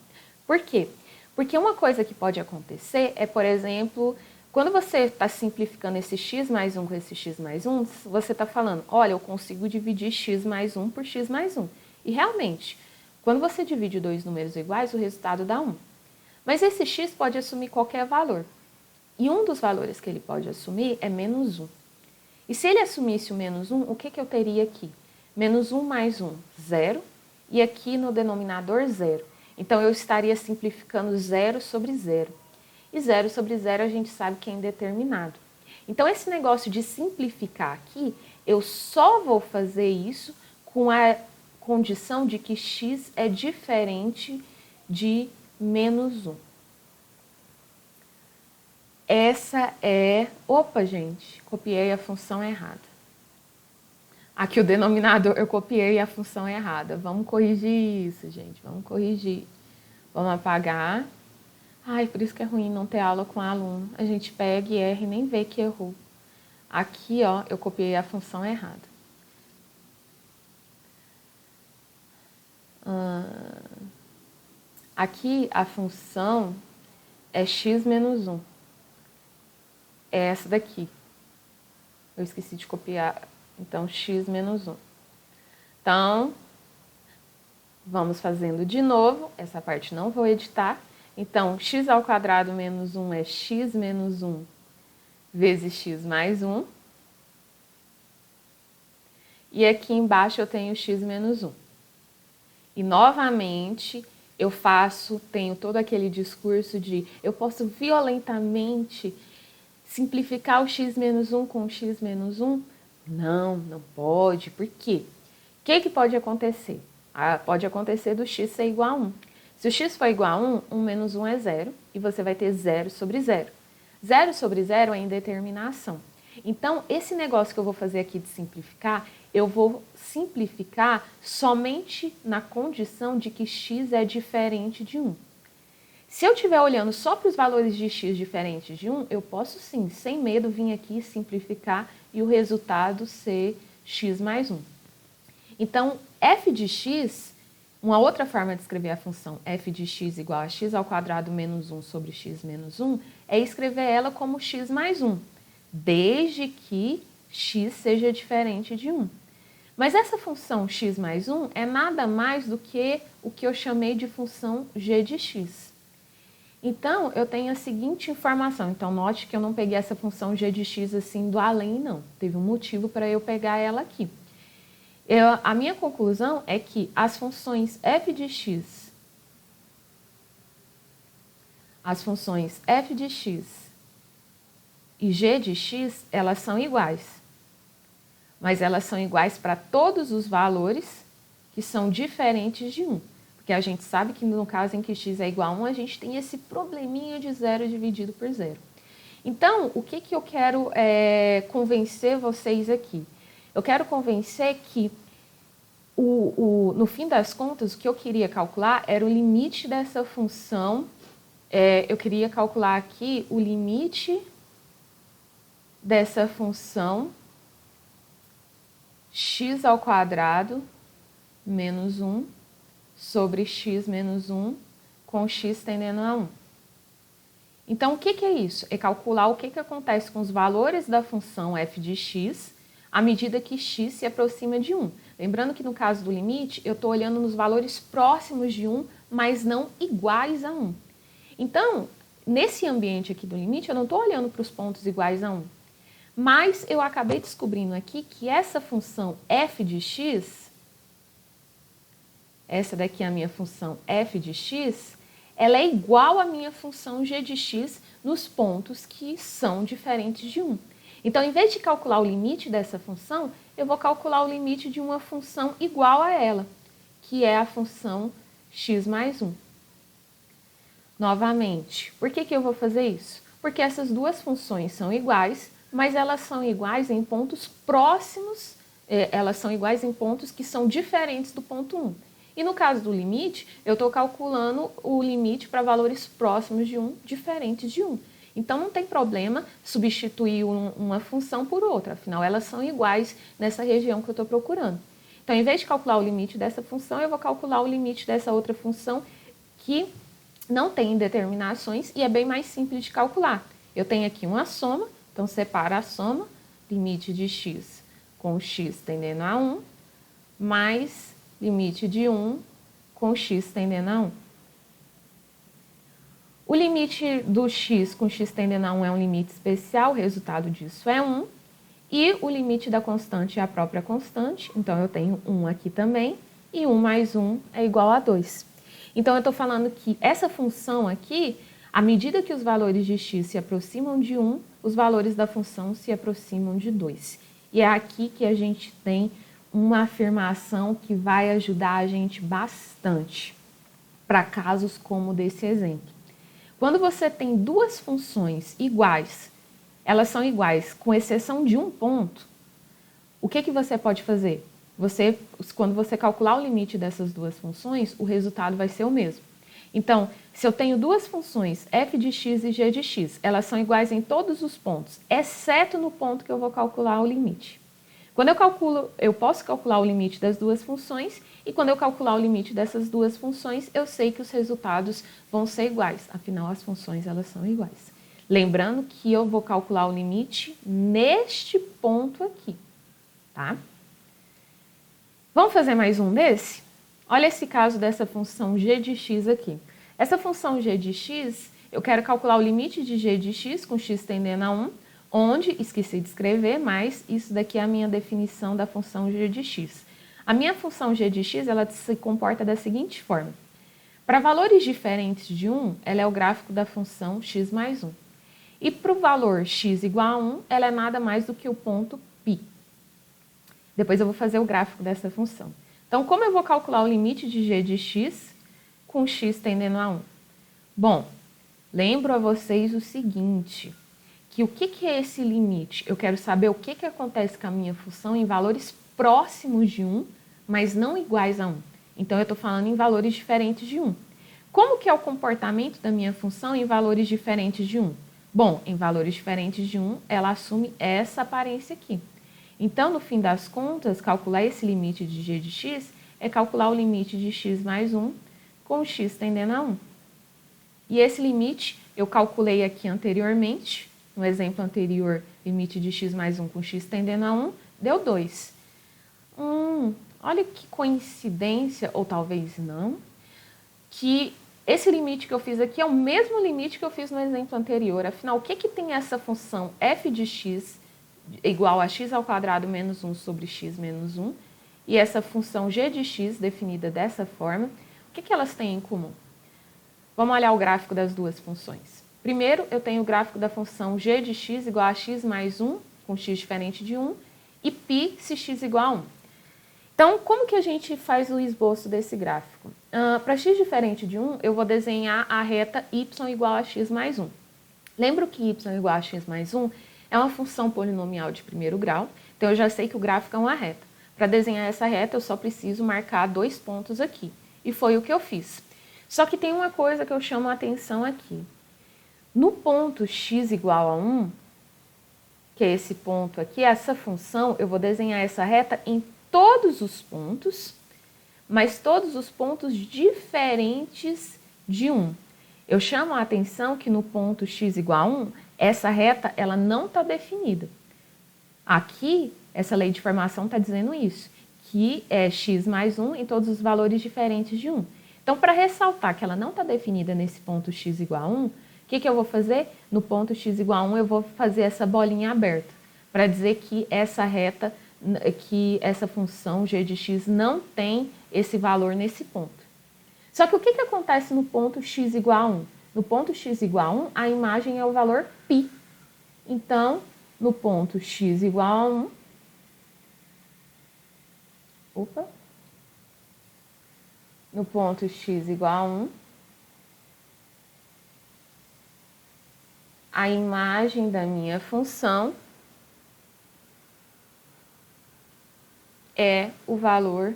Por quê? Porque uma coisa que pode acontecer é, por exemplo, quando você está simplificando esse x mais 1 com esse x mais 1, você está falando, olha, eu consigo dividir x mais 1 por x mais 1. E realmente, quando você divide dois números iguais, o resultado dá 1. Mas esse x pode assumir qualquer valor. E um dos valores que ele pode assumir é menos 1. E se ele assumisse o menos 1, o que eu teria aqui? Menos 1 mais 1, 0. E aqui no denominador, 0. Então, eu estaria simplificando 0 sobre 0. E 0 sobre 0 a gente sabe que é indeterminado. Então, esse negócio de simplificar aqui, eu só vou fazer isso com a condição de que x é diferente de menos 1. Essa é... Opa, gente, copiei a função errada. Aqui o denominador, eu copiei a função errada. Vamos corrigir isso, gente, vamos corrigir. Vamos apagar. Ai, por isso que é ruim não ter aula com aluno. A gente pega e erra e nem vê que errou. Aqui, ó, eu copiei a função errada. Aqui a função é x menos 1. É essa daqui. Eu esqueci de copiar. Então, x menos 1. Então, vamos fazendo de novo. Essa parte não vou editar. Então, x ao quadrado menos 1 é x menos 1 vezes x mais 1. E aqui embaixo eu tenho x menos 1. E, novamente, eu tenho todo aquele discurso de eu posso violentamente simplificar o x menos 1 com o x menos 1? Não, não pode. Por quê? O que pode acontecer? Pode acontecer do x ser igual a 1. Se o x for igual a 1, 1 menos 1 é 0, e você vai ter 0 sobre 0. 0 sobre 0 é indeterminação. Então, esse negócio que eu vou fazer aqui de simplificar, eu vou simplificar somente na condição de que x é diferente de 1. Se eu estiver olhando só para os valores de x diferentes de 1, eu posso sim, sem medo, vir aqui simplificar e o resultado ser x mais 1. Então, f de x, uma outra forma de escrever a função f de x igual a x ao quadrado menos 1 sobre x menos 1 é escrever ela como x mais 1, desde que x seja diferente de 1. Mas essa função x mais 1 é nada mais do que o que eu chamei de função g de x. Então, eu tenho a seguinte informação. Então, note que eu não peguei essa função g de x assim do além, não. Teve um motivo para eu pegar ela aqui. A minha conclusão é que as funções f de x, e g de x, elas são iguais. Mas elas são iguais para todos os valores que são diferentes de 1. Porque a gente sabe que no caso em que x é igual a 1, a gente tem esse probleminha de 0 dividido por 0. Então, o que eu quero convencer vocês aqui? Eu quero convencer que, no fim das contas, o que eu queria calcular era o limite dessa função. Eu queria calcular aqui o limite dessa função x ao quadrado menos 1 sobre x menos 1 com x tendendo a 1. Então, o que é isso? É calcular o que acontece com os valores da função f de x à medida que x se aproxima de 1. Lembrando que no caso do limite, eu estou olhando nos valores próximos de 1, mas não iguais a 1. Então, nesse ambiente aqui do limite, eu não estou olhando para os pontos iguais a 1. Mas eu acabei descobrindo aqui que essa função f de x, essa daqui é a minha função f de x, ela é igual à minha função g de x nos pontos que são diferentes de 1. Então, em vez de calcular o limite dessa função, eu vou calcular o limite de uma função igual a ela, que é a função x mais 1. Novamente, por que eu vou fazer isso? Porque essas duas funções são iguais, mas elas são iguais em pontos próximos, elas são iguais em pontos que são diferentes do ponto 1. E no caso do limite, eu estou calculando o limite para valores próximos de 1, diferentes de 1. Então, não tem problema substituir uma função por outra, afinal, elas são iguais nessa região que eu estou procurando. Então, em vez de calcular o limite dessa função, eu vou calcular o limite dessa outra função que não tem determinações e é bem mais simples de calcular. Eu tenho aqui uma soma, então separa a soma, limite de x com x tendendo a 1, mais limite de 1 com x tendendo a 1. O limite do x com x tendendo a 1 é um limite especial, o resultado disso é 1. E o limite da constante é a própria constante, então eu tenho 1 aqui também, e 1 mais 1 é igual a 2. Então, eu estou falando que essa função aqui, à medida que os valores de x se aproximam de 1, os valores da função se aproximam de 2. E é aqui que a gente tem uma afirmação que vai ajudar a gente bastante para casos como desse exemplo. Quando você tem duas funções iguais, elas são iguais com exceção de um ponto, o que você pode fazer? Quando você calcular o limite dessas duas funções, o resultado vai ser o mesmo. Então, se eu tenho duas funções, f de x e g de x, elas são iguais em todos os pontos, exceto no ponto que eu vou calcular o limite. Quando eu calculo, eu posso calcular o limite das duas funções, e quando eu calcular o limite dessas duas funções, eu sei que os resultados vão ser iguais, afinal as funções elas são iguais. Lembrando que eu vou calcular o limite neste ponto aqui, tá? Vamos fazer mais um desse? Olha esse caso dessa função g de x aqui. Essa função g de x, eu quero calcular o limite de g de x com x tendendo a 1, onde, esqueci de escrever, mas isso daqui é a minha definição da função g de x. A minha função g de x, ela se comporta da seguinte forma. Para valores diferentes de 1, ela é o gráfico da função x mais 1. E para o valor x igual a 1, ela é nada mais do que o ponto π. Depois eu vou fazer o gráfico dessa função. Então, como eu vou calcular o limite de g de x com x tendendo a 1? Bom, lembro a vocês o seguinte, que que o que é esse limite? Eu quero saber o que acontece com a minha função em valores próximos de 1, mas não iguais a 1. Então, eu estou falando em valores diferentes de 1. Como que é o comportamento da minha função em valores diferentes de 1? Bom, em valores diferentes de 1, ela assume essa aparência aqui. Então, no fim das contas, calcular esse limite de g de x é calcular o limite de x mais 1 com x tendendo a 1. E esse limite eu calculei aqui anteriormente, no exemplo anterior, limite de x mais 1 com x tendendo a 1, deu 2. Olha que coincidência, ou talvez não, que esse limite que eu fiz aqui é o mesmo limite que eu fiz no exemplo anterior. Afinal, o que tem essa função f de x igual a x ao quadrado menos 1 sobre x menos 1 e essa função g de x definida dessa forma, o que elas têm em comum? Vamos olhar o gráfico das duas funções. Primeiro, eu tenho o gráfico da função g de x igual a x mais 1, com x diferente de 1, e π se x igual a 1. Então, como que a gente faz o esboço desse gráfico? Para x diferente de 1, eu vou desenhar a reta y igual a x mais 1. Lembra que y igual a x mais 1 é uma função polinomial de primeiro grau, então eu já sei que o gráfico é uma reta. Para desenhar essa reta, eu só preciso marcar 2 pontos aqui. E foi o que eu fiz. Só que tem uma coisa que eu chamo a atenção aqui. No ponto x igual a 1, que é esse ponto aqui, essa função, eu vou desenhar essa reta em todos os pontos, mas todos os pontos diferentes de 1. Eu chamo a atenção que no ponto x igual a 1, essa reta ela não está definida. Aqui, essa lei de formação está dizendo isso, que é x mais 1 em todos os valores diferentes de 1. Então, para ressaltar que ela não está definida nesse ponto x igual a 1, o que eu vou fazer? No ponto x igual a 1, eu vou fazer essa bolinha aberta, para dizer que essa reta, que essa função g de x não tem esse valor nesse ponto. Só que o que acontece no ponto x igual a 1? No ponto x igual a 1, a imagem é o valor π. Então, no ponto x igual a 1, no ponto x igual a 1, a imagem da minha função é o valor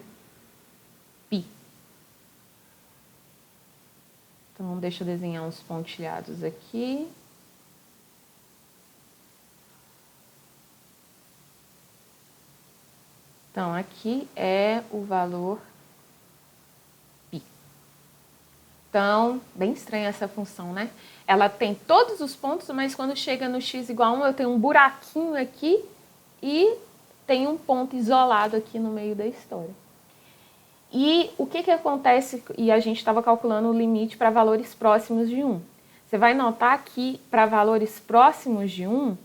π. Então, deixa eu desenhar uns pontilhados aqui. Então, aqui é o valor π. Então, bem estranha essa função, né? Ela tem todos os pontos, mas quando chega no x igual a 1, eu tenho um buraquinho aqui e tem um ponto isolado aqui no meio da história. E o que acontece, e a gente estava calculando o limite para valores próximos de 1. Você vai notar que para valores próximos de 1,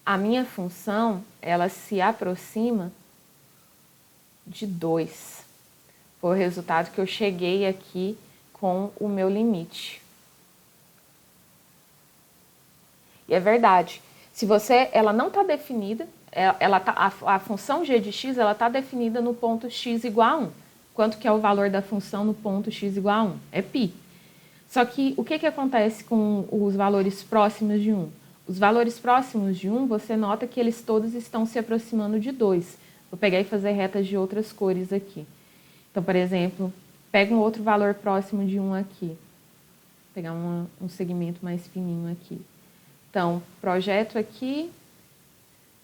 a minha função, ela se aproxima de 2. Foi o resultado que eu cheguei aqui com o meu limite. E é verdade. Se ela não está definida, a função g de x está definida no ponto x igual a 1. Quanto que é o valor da função no ponto x igual a 1? É π. Só que o que acontece com os valores próximos de 1? Os valores próximos de 1, você nota que eles todos estão se aproximando de 2. Vou pegar e fazer retas de outras cores aqui. Então, por exemplo, pega um outro valor próximo de 1 aqui. Vou pegar um segmento mais fininho aqui. Então, projeto aqui,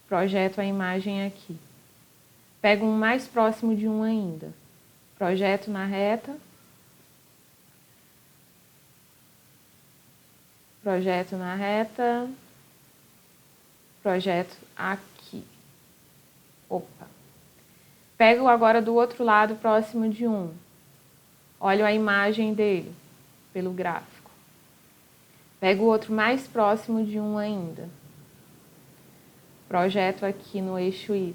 projeto a imagem aqui. Pego um mais próximo de 1 ainda. Projeto na reta. Projeto na reta. Projeto aqui. Opa. Pego agora do outro lado, próximo de 1. Olho a imagem dele, pelo gráfico. Pego o outro mais próximo de 1 ainda. Projeto aqui no eixo Y.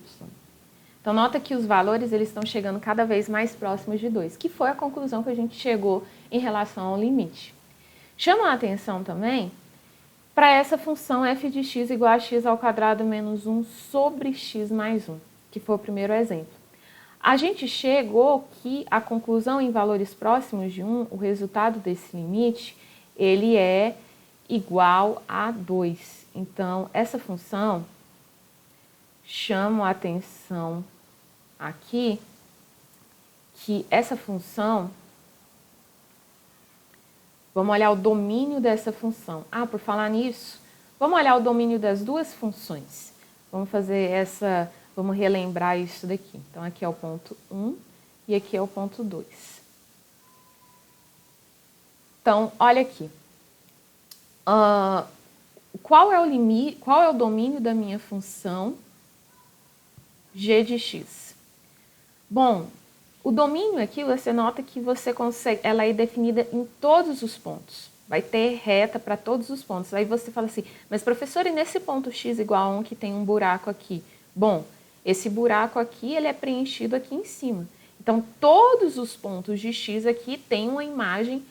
Então, nota que os valores eles estão chegando cada vez mais próximos de 2, que foi a conclusão que a gente chegou em relação ao limite. Chama a atenção também para essa função f de x igual a x ao quadrado menos 1 sobre x mais 1, que foi o primeiro exemplo. A gente chegou que a conclusão em valores próximos de 1, o resultado desse limite, ele é igual a 2. Então, essa função, chamo a atenção aqui, que essa função, vamos olhar o domínio dessa função. Por falar nisso, vamos olhar o domínio das duas funções. Vamos relembrar isso daqui. Então, aqui é o ponto 1 e aqui é o ponto 2. Então, olha aqui. Qual é o domínio da minha função g de x? Bom, o domínio aqui, você nota que você consegue, ela é definida em todos os pontos. Vai ter reta para todos os pontos. Aí você fala assim, mas professor, e nesse ponto x igual a 1 que tem um buraco aqui? Bom, esse buraco aqui, ele é preenchido aqui em cima. Então, todos os pontos de x aqui têm uma imagem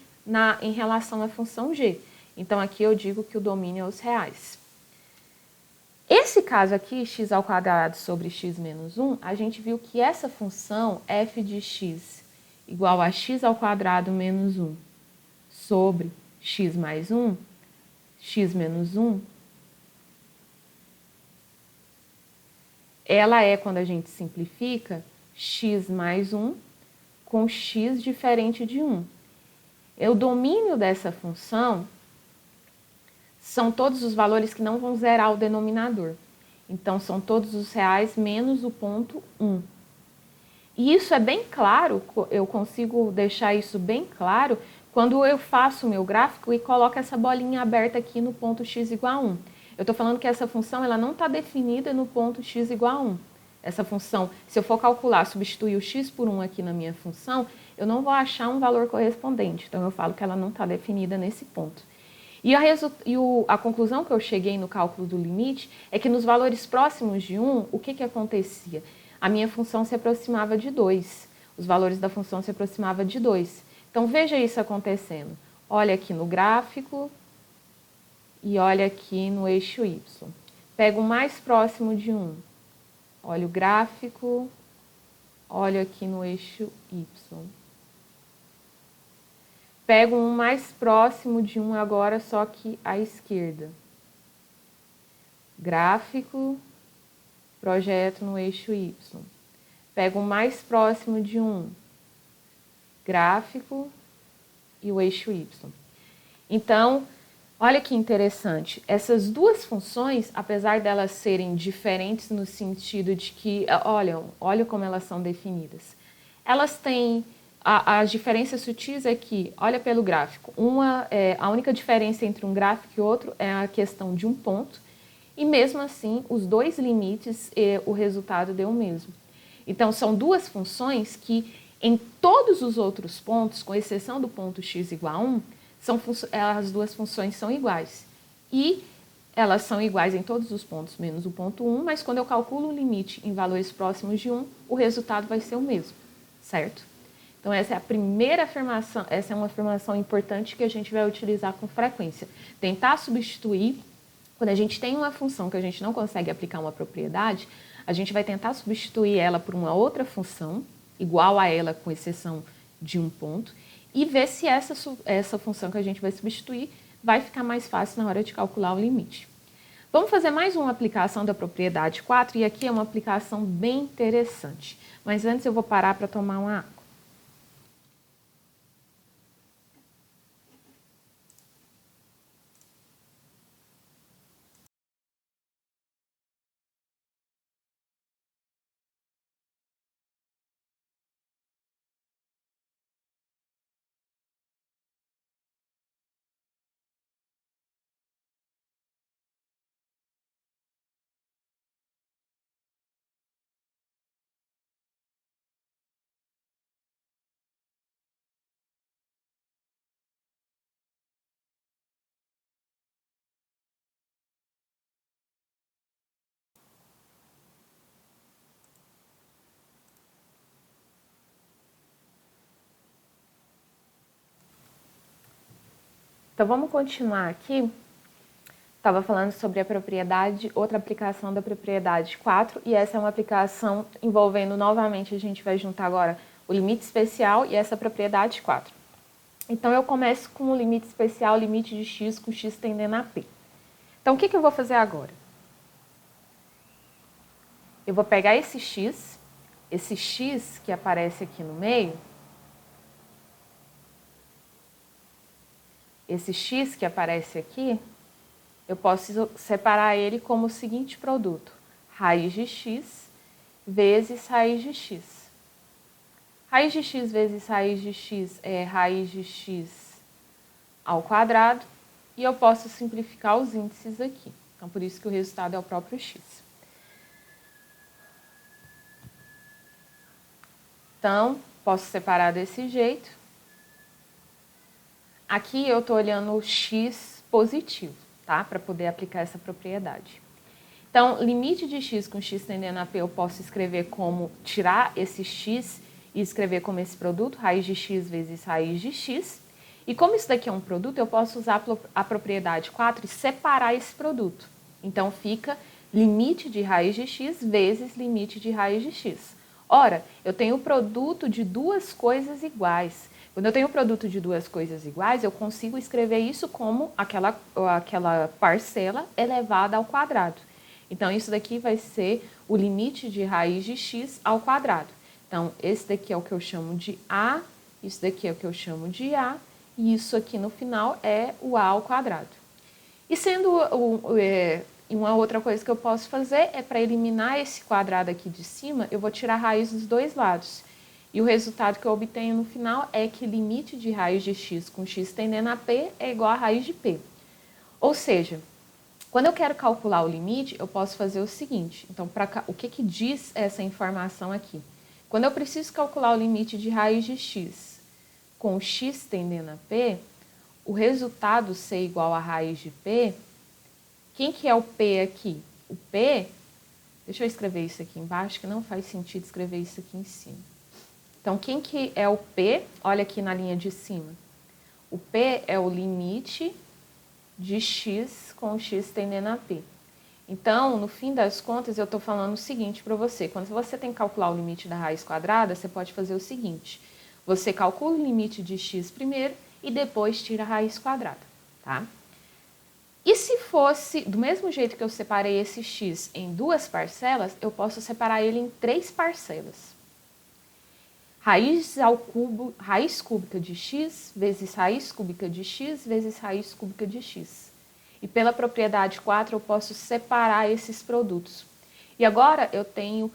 em relação à função g. Então, aqui eu digo que o domínio é os reais. Esse caso aqui, x² sobre x menos 1, a gente viu que essa função f de x igual a x² menos 1 sobre x mais 1, x menos 1, ela é, quando a gente simplifica, x mais 1 com x diferente de 1. O domínio dessa função são todos os valores que não vão zerar o denominador. Então, são todos os reais menos o ponto 1. E isso é bem claro, eu consigo deixar isso bem claro quando eu faço o meu gráfico e coloco essa bolinha aberta aqui no ponto x igual a 1. Eu estou falando que essa função ela não está definida no ponto x igual a 1. Essa função, se eu for calcular, substituir o x por 1 aqui na minha função, eu não vou achar um valor correspondente. Então, eu falo que ela não está definida nesse ponto. E a conclusão que eu cheguei no cálculo do limite é que nos valores próximos de 1, o que acontecia? A minha função se aproximava de 2. Os valores da função se aproximavam de 2. Então, veja isso acontecendo. Olha aqui no gráfico e olha aqui no eixo y. Pego o mais próximo de 1. Olha o gráfico, olha aqui no eixo y. Pego um mais próximo de 1 agora, só que à esquerda. Gráfico, projeto no eixo y. Pego o mais próximo de 1. Gráfico e o eixo y. Então, olha que interessante. Essas duas funções, apesar delas serem diferentes no sentido de que, olha como elas são definidas. Elas têm... As diferenças sutis é que, olha pelo gráfico, a única diferença entre um gráfico e outro é a questão de um ponto, e mesmo assim, os dois limites, o resultado deu o mesmo. Então, são duas funções que, em todos os outros pontos, com exceção do ponto x igual a 1, as duas funções são iguais. E elas são iguais em todos os pontos, menos o ponto 1, mas quando eu calculo o limite em valores próximos de 1, o resultado vai ser o mesmo, certo? Então, essa é a primeira afirmação, essa é uma afirmação importante que a gente vai utilizar com frequência. Tentar substituir, quando a gente tem uma função que a gente não consegue aplicar uma propriedade, a gente vai tentar substituir ela por uma outra função, igual a ela, com exceção de um ponto, e ver se essa função que a gente vai substituir vai ficar mais fácil na hora de calcular o limite. Vamos fazer mais uma aplicação da propriedade 4, e aqui é uma aplicação bem interessante. Mas antes eu vou parar para tomar uma água. Então, vamos continuar aqui. Estava falando sobre a propriedade, outra aplicação da propriedade 4, e essa é uma aplicação envolvendo, novamente, a gente vai juntar agora o limite especial e essa propriedade 4. Então, eu começo com o limite especial, limite de x com x tendendo a p. Então, o que eu vou fazer agora? Eu vou pegar esse x que aparece aqui no meio, esse x que aparece aqui, eu posso separar ele como o seguinte produto: raiz de x vezes raiz de x. Raiz de x vezes raiz de x é raiz de x ao quadrado, e eu posso simplificar os índices aqui. Então, por isso que o resultado é o próprio x. Então, posso separar desse jeito. Aqui eu estou olhando o x positivo, tá? Para poder aplicar essa propriedade. Então, limite de x com x tendendo a p, eu posso escrever como tirar esse x e escrever como esse produto, raiz de x vezes raiz de x. E como isso daqui é um produto, eu posso usar a propriedade 4 e separar esse produto. Então, fica limite de raiz de x vezes limite de raiz de x. Ora, eu tenho o produto de duas coisas iguais. Quando eu tenho o produto de duas coisas iguais, eu consigo escrever isso como aquela parcela elevada ao quadrado. Então, isso daqui vai ser o limite de raiz de x ao quadrado. Então, esse daqui é o que eu chamo de a, isso daqui é o que eu chamo de a, e isso aqui no final é o a ao quadrado. E sendo uma outra coisa que eu posso fazer é para eliminar esse quadrado aqui de cima, eu vou tirar a raiz dos dois lados. E o resultado que eu obtenho no final é que limite de raiz de x com x tendendo a p é igual a raiz de p. Ou seja, quando eu quero calcular o limite, eu posso fazer o seguinte. Então, o que diz essa informação aqui? Quando eu preciso calcular o limite de raiz de x com x tendendo a p, o resultado ser igual a raiz de p, quem que é o p aqui? O p, deixa eu escrever isso aqui embaixo, que não faz sentido escrever isso aqui em cima. Então, quem que é o p? Olha aqui na linha de cima. O p é o limite de x com x tendendo a p. Então, no fim das contas, eu estou falando o seguinte para você. Quando você tem que calcular o limite da raiz quadrada, você pode fazer o seguinte. Você calcula o limite de x primeiro e depois tira a raiz quadrada, tá? E se fosse, do mesmo jeito que eu separei esse x em duas parcelas, eu posso separar ele em três parcelas. Raiz ao cubo, raiz cúbica de x vezes raiz cúbica de x vezes raiz cúbica de x. E pela propriedade 4 eu posso separar esses produtos. E agora eu tenho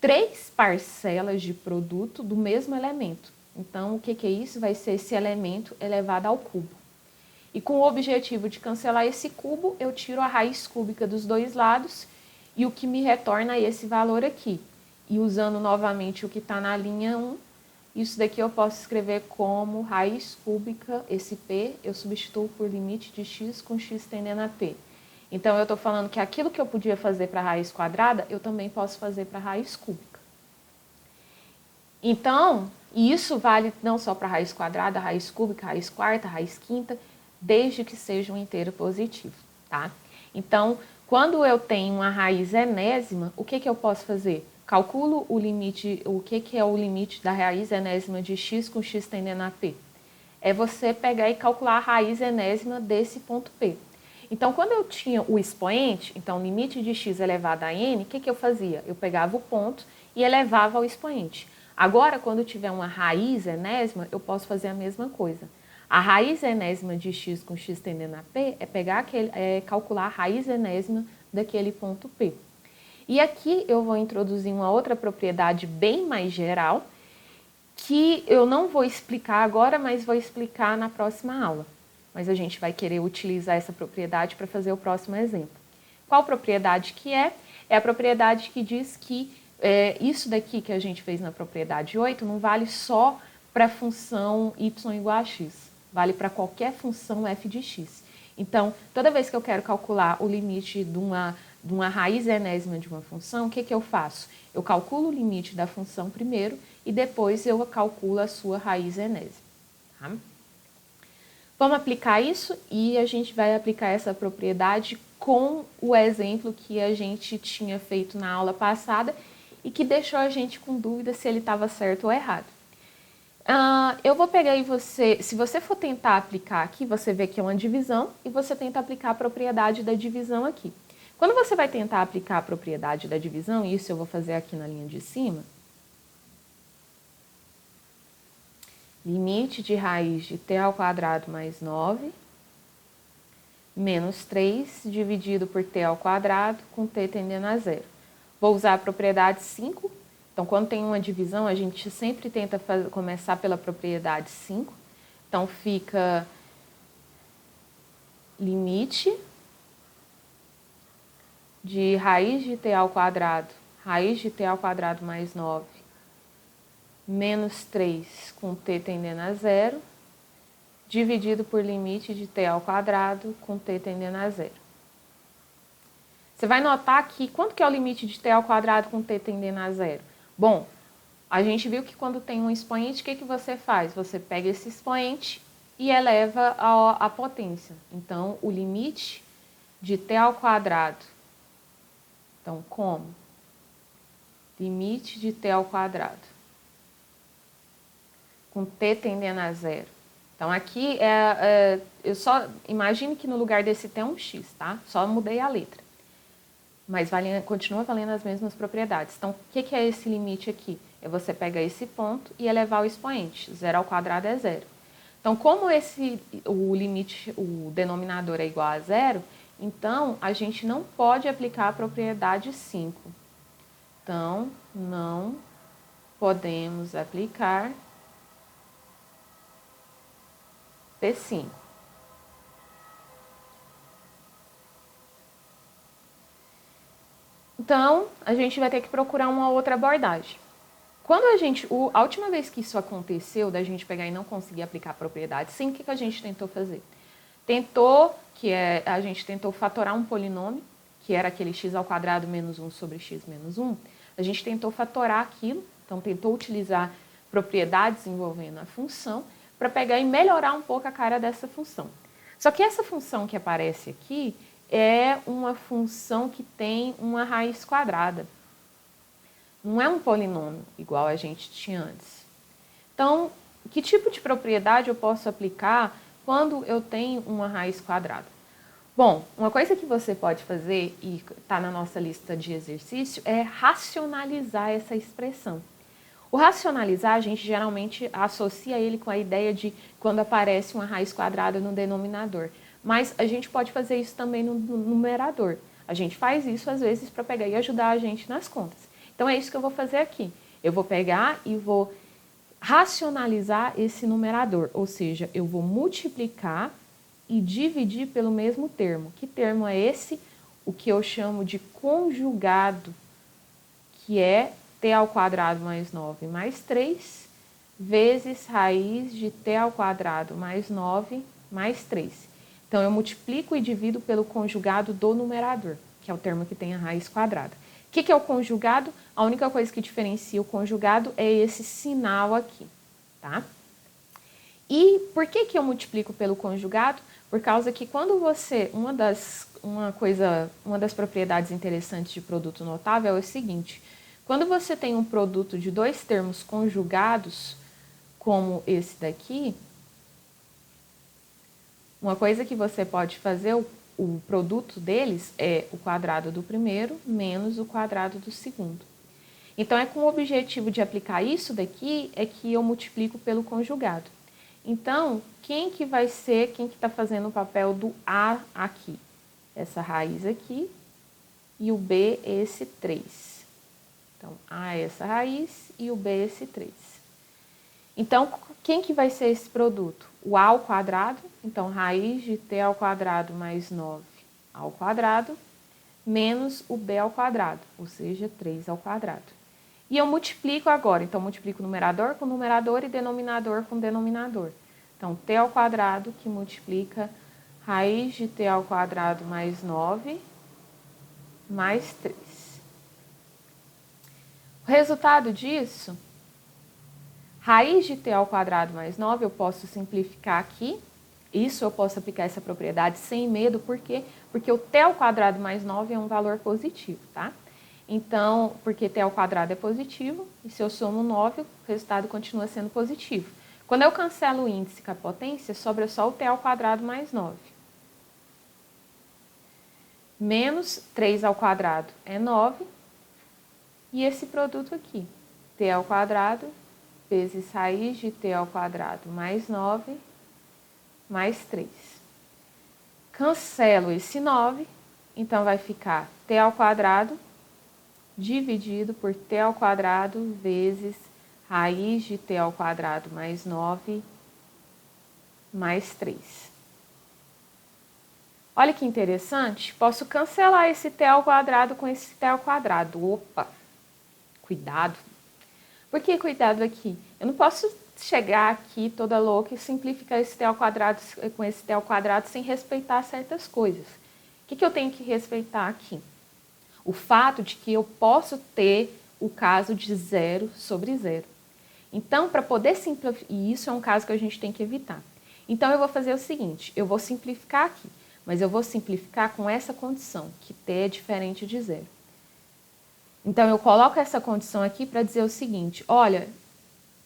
três parcelas de produto do mesmo elemento. Então, o que é isso? Vai ser esse elemento elevado ao cubo. E com o objetivo de cancelar esse cubo, eu tiro a raiz cúbica dos dois lados e o que me retorna é esse valor aqui. E usando novamente o que está na linha 1, isso daqui eu posso escrever como raiz cúbica, esse p, eu substituo por limite de x com x tendendo a p. Então, eu estou falando que aquilo que eu podia fazer para a raiz quadrada, eu também posso fazer para a raiz cúbica. Então, isso vale não só para a raiz quadrada, raiz cúbica, raiz quarta, raiz quinta, desde que seja um inteiro positivo, tá? Então, quando eu tenho uma raiz enésima, o que eu posso fazer? Calculo o limite, o que é o limite da raiz enésima de x com x tendendo a p? É você pegar e calcular a raiz enésima desse ponto p. Então, quando eu tinha o expoente, então limite de x elevado a n, o que eu fazia? Eu pegava o ponto e elevava ao expoente. Agora, quando eu tiver uma raiz enésima, eu posso fazer a mesma coisa. A raiz enésima de x com x tendendo a p é calcular a raiz enésima daquele ponto p. E aqui eu vou introduzir uma outra propriedade bem mais geral, que eu não vou explicar agora, mas vou explicar na próxima aula. Mas a gente vai querer utilizar essa propriedade para fazer o próximo exemplo. Qual propriedade que é? É a propriedade que diz que isso daqui que a gente fez na propriedade 8 não vale só para a função y igual a x. Vale para qualquer função f de x. Então, toda vez que eu quero calcular o limite de uma raiz enésima de uma função, o que eu faço? Eu calculo o limite da função primeiro e depois eu calculo a sua raiz enésima. Tá? Vamos aplicar isso e a gente vai aplicar essa propriedade com o exemplo que a gente tinha feito na aula passada e que deixou a gente com dúvida se ele estava certo ou errado. Eu vou pegar e se você for tentar aplicar aqui, você vê que é uma divisão e você tenta aplicar a propriedade da divisão aqui. Quando você vai tentar aplicar a propriedade da divisão, isso eu vou fazer aqui na linha de cima, limite de raiz de t ao quadrado mais 9 menos 3 dividido por t ao quadrado com t tendendo a zero. Vou usar a propriedade 5. Então, quando tem uma divisão, a gente sempre tenta começar pela propriedade 5. Então, fica limite de raiz de t ao quadrado mais 9, menos 3 com t tendendo a zero, dividido por limite de t ao quadrado com t tendendo a zero. Você vai notar que, quanto que é o limite de t ao quadrado com t tendendo a zero? Bom, a gente viu que quando tem um expoente, o que você faz? Você pega esse expoente e eleva a potência. Então, o limite de t ao quadrado. Então, como? Limite de t ao quadrado com t tendendo a zero. Então, aqui, eu só imagine que no lugar desse t é um x, tá? Só mudei a letra. Mas continua valendo as mesmas propriedades. Então, o que é esse limite aqui? É você pegar esse ponto e elevar o expoente. 0 ao quadrado é 0. Então, como o limite, o denominador é igual a 0, então a gente não pode aplicar a propriedade 5. Então, não podemos aplicar P5. Então, a gente vai ter que procurar uma outra abordagem. Quando a última vez que isso aconteceu, da gente pegar e não conseguir aplicar a propriedade 5, o que a gente tentou fazer? A gente tentou fatorar um polinômio, que era aquele x ao quadrado menos 1 sobre x menos 1. A gente tentou fatorar aquilo, então tentou utilizar propriedades envolvendo a função, para pegar e melhorar um pouco a cara dessa função. Só que essa função que aparece aqui é uma função que tem uma raiz quadrada. Não é um polinômio, igual a gente tinha antes. Então, que tipo de propriedade eu posso aplicar quando eu tenho uma raiz quadrada? Bom, uma coisa que você pode fazer, e está na nossa lista de exercício, é racionalizar essa expressão. O racionalizar, a gente geralmente associa ele com a ideia de quando aparece uma raiz quadrada no denominador. Mas a gente pode fazer isso também no numerador. A gente faz isso, às vezes, para pegar e ajudar a gente nas contas. Então, é isso que eu vou fazer aqui. Eu vou pegar e vou racionalizar esse numerador. Ou seja, eu vou multiplicar e dividir pelo mesmo termo. Que termo é esse? O que eu chamo de conjugado, que é t ao quadrado mais 9 mais 3, vezes raiz de t ao quadrado mais 9 mais 3. Então, eu multiplico e divido pelo conjugado do numerador, que é o termo que tem a raiz quadrada. O que é o conjugado? A única coisa que diferencia o conjugado é esse sinal aqui, tá? E por que eu multiplico pelo conjugado? Por causa que quando uma das propriedades interessantes de produto notável é o seguinte: quando você tem um produto de dois termos conjugados, como esse daqui, uma coisa que você pode fazer, o produto deles é o quadrado do primeiro menos o quadrado do segundo. Então, é com o objetivo de aplicar isso daqui, é que eu multiplico pelo conjugado. Então, quem que está fazendo o papel do A aqui? Essa raiz aqui e o B esse 3. Então, A é essa raiz e o B é esse 3. Então, quem que vai ser esse produto? O A ao quadrado, então raiz de t ao quadrado mais 9 ao quadrado, menos o b ao quadrado, ou seja, 3 ao quadrado. E eu multiplico agora, então multiplico numerador com numerador e denominador com denominador. Então, t ao quadrado que multiplica raiz de t ao quadrado mais 9 mais 3. O resultado disso, raiz de t ao quadrado mais 9, eu posso simplificar aqui. Isso eu posso aplicar essa propriedade sem medo, por quê? Porque o t ao quadrado mais 9 é um valor positivo, tá? Então, porque t ao quadrado é positivo, e se eu somo 9, o resultado continua sendo positivo. Quando eu cancelo o índice com a potência, sobra só o t ao quadrado mais 9. Menos 3 ao quadrado é 9. E esse produto aqui, t ao quadrado vezes raiz de t ao quadrado mais 9 mais 3. Cancelo esse 9, então vai ficar t ao quadrado dividido por t ao quadrado vezes raiz de t ao quadrado mais 9 mais 3. Olha que interessante, posso cancelar esse t ao quadrado com esse t ao quadrado. Opa, cuidado. Por que cuidado aqui? Eu não posso chegar aqui toda louca e simplificar esse t ao quadrado com esse t ao quadrado sem respeitar certas coisas. O que eu tenho que respeitar aqui? O fato de que eu posso ter o caso de 0 sobre 0. Então, para poder simplificar, e isso é um caso que a gente tem que evitar. Então, eu vou fazer o seguinte, eu vou simplificar aqui, mas eu vou simplificar com essa condição, que t é diferente de 0. Então, eu coloco essa condição aqui para dizer o seguinte, olha,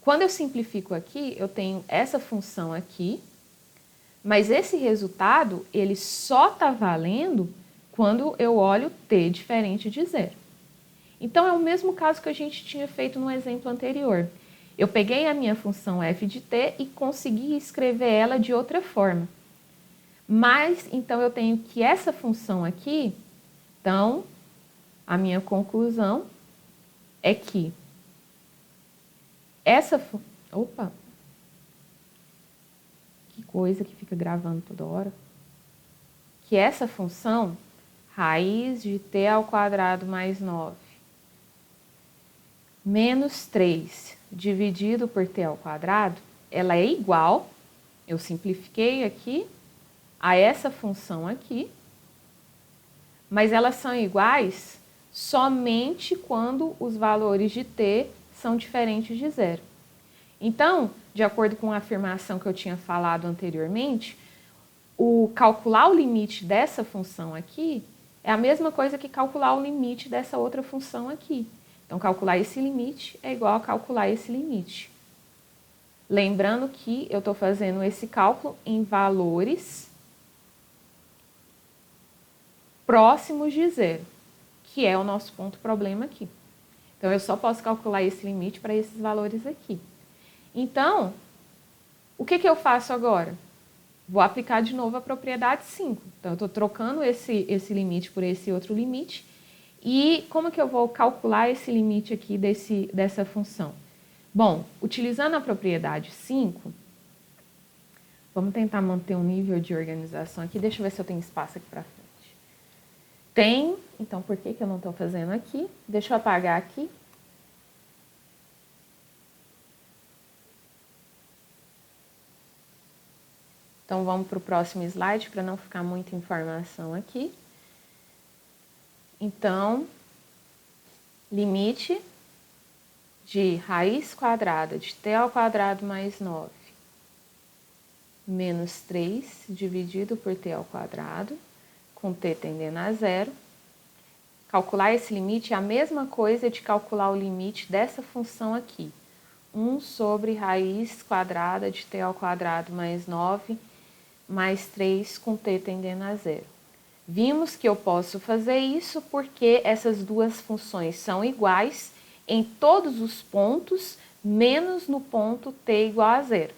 quando eu simplifico aqui, eu tenho essa função aqui, mas esse resultado, ele só está valendo quando eu olho t diferente de 0. Então, é o mesmo caso que a gente tinha feito no exemplo anterior. Eu peguei a minha função f de t e consegui escrever ela de outra forma. Mas, então, eu tenho que essa função aqui, então, a minha conclusão é que Opa! Que coisa que fica gravando toda hora. Que essa função, raiz de t ao quadrado mais 9, menos 3 dividido por t ao quadrado, ela é igual, eu simplifiquei aqui, a essa função aqui, mas elas são iguais somente quando os valores de t são diferentes de 0. Então, de acordo com a afirmação que eu tinha falado anteriormente, calcular o limite dessa função aqui é a mesma coisa que calcular o limite dessa outra função aqui. Então, calcular esse limite é igual a calcular esse limite. Lembrando que eu estou fazendo esse cálculo em valores próximos de 0, que é o nosso ponto problema aqui. Então, eu só posso calcular esse limite para esses valores aqui. Então, o que eu faço agora? Vou aplicar de novo a propriedade 5. Então, eu estou trocando esse limite por esse outro limite. E como que eu vou calcular esse limite aqui dessa função? Bom, utilizando a propriedade 5, vamos tentar manter um nível de organização aqui. Deixa eu ver se eu tenho espaço aqui para frente. Tem, então por que eu não estou fazendo aqui? Deixa eu apagar aqui. Então, vamos para o próximo slide, para não ficar muita informação aqui. Então, limite de raiz quadrada de t ao quadrado mais 9 menos 3 dividido por t ao quadrado, com t tendendo a 0. Calcular esse limite é a mesma coisa de calcular o limite dessa função aqui. 1 sobre raiz quadrada de t ao quadrado mais 9 mais 3 com t tendendo a 0. Vimos que eu posso fazer isso porque essas duas funções são iguais em todos os pontos, menos no ponto t igual a 0.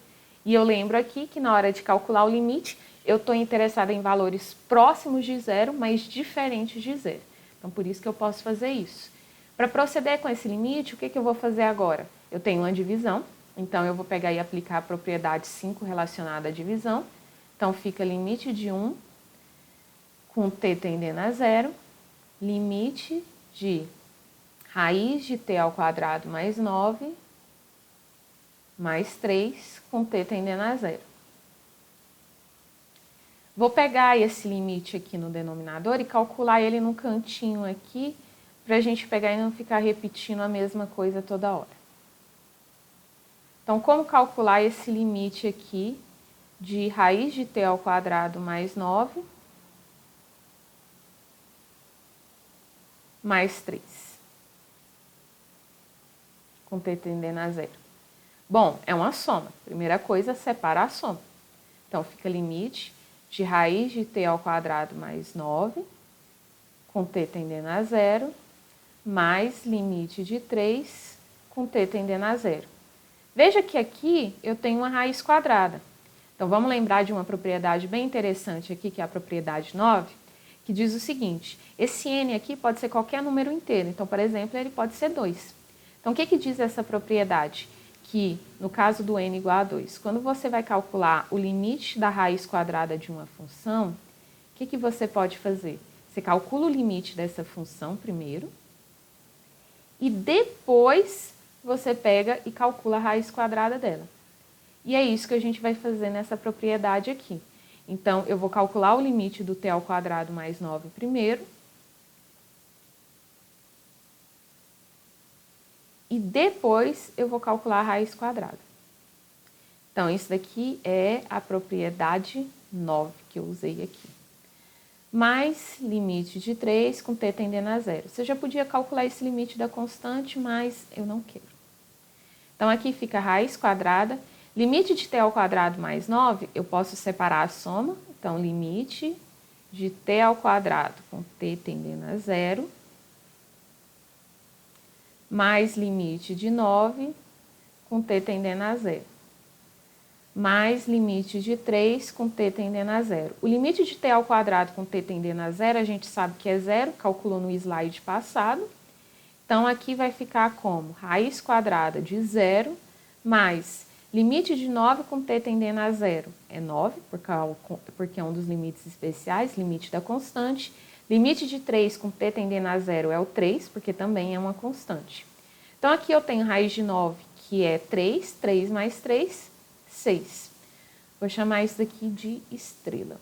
E eu lembro aqui que na hora de calcular o limite, eu estou interessada em valores próximos de 0, mas diferentes de 0. Então, por isso que eu posso fazer isso. Para proceder com esse limite, o que eu vou fazer agora? Eu tenho uma divisão, então eu vou pegar e aplicar a propriedade 5 relacionada à divisão. Então, fica limite de 1 com t tendendo a 0, limite de raiz de t ao quadrado mais 9 mais 3 com t tendendo a 0. Vou pegar esse limite aqui no denominador e calcular ele no cantinho aqui, para a gente pegar e não ficar repetindo a mesma coisa toda hora. Então, como calcular esse limite aqui de raiz de t ao quadrado mais 9 mais 3, com t tendendo a 0. Bom, é uma soma. Primeira coisa, separa a soma. Então, fica limite de raiz de t ao quadrado mais 9, com t tendendo a zero, mais limite de 3, com t tendendo a zero. Veja que aqui eu tenho uma raiz quadrada. Então, vamos lembrar de uma propriedade bem interessante aqui, que é a propriedade 9, que diz o seguinte: esse n aqui pode ser qualquer número inteiro. Então, por exemplo, ele pode ser 2. Então, o que diz essa propriedade? Que, no caso do n igual a 2, quando você vai calcular o limite da raiz quadrada de uma função, o que você pode fazer? Você calcula o limite dessa função primeiro, e depois você pega e calcula a raiz quadrada dela. E é isso que a gente vai fazer nessa propriedade aqui. Então, eu vou calcular o limite do t ao quadrado mais 9 primeiro. E depois eu vou calcular a raiz quadrada. Então, isso daqui é a propriedade 9 que eu usei aqui. Mais limite de 3 com t tendendo a zero. Você já podia calcular esse limite da constante, mas eu não quero. Então, aqui fica a raiz quadrada. Limite de t ao quadrado mais 9, eu posso separar a soma. Então, limite de t ao quadrado com t tendendo a zero, mais limite de 9 com t tendendo a zero, mais limite de 3 com t tendendo a zero. O limite de t ao quadrado com t tendendo a zero, a gente sabe que é zero, calculou no slide passado. Então, aqui vai ficar como raiz quadrada de zero mais limite de 9 com t tendendo a zero é 9, porque é um dos limites especiais, limite da constante. Limite de 3 com t tendendo a zero é o 3, porque também é uma constante. Então, aqui eu tenho raiz de 9, que é 3, 3 mais 3, 6. Vou chamar isso daqui de estrela.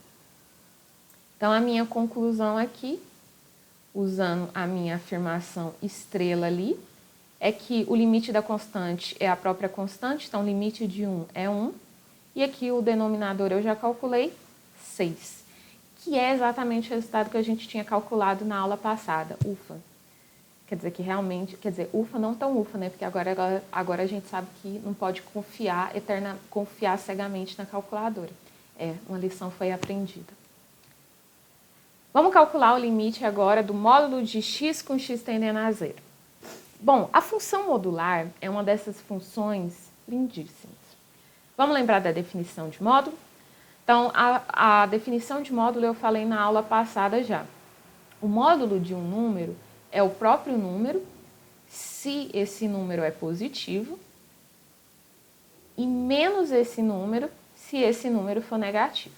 Então, a minha conclusão aqui, usando a minha afirmação estrela ali, é que o limite da constante é a própria constante, então limite de 1 é 1. E aqui o denominador eu já calculei, 6. Que é exatamente o resultado que a gente tinha calculado na aula passada, ufa. Quer dizer que realmente, ufa não tão ufa, né? Porque agora a gente sabe que não pode confiar cegamente na calculadora. Uma lição foi aprendida. Vamos calcular o limite agora do módulo de x com x tendendo a zero. Bom, a função modular é uma dessas funções lindíssimas. Vamos lembrar da definição de módulo? Então, a definição de módulo eu falei na aula passada já. O módulo de um número é o próprio número, se esse número é positivo, e menos esse número, se esse número for negativo.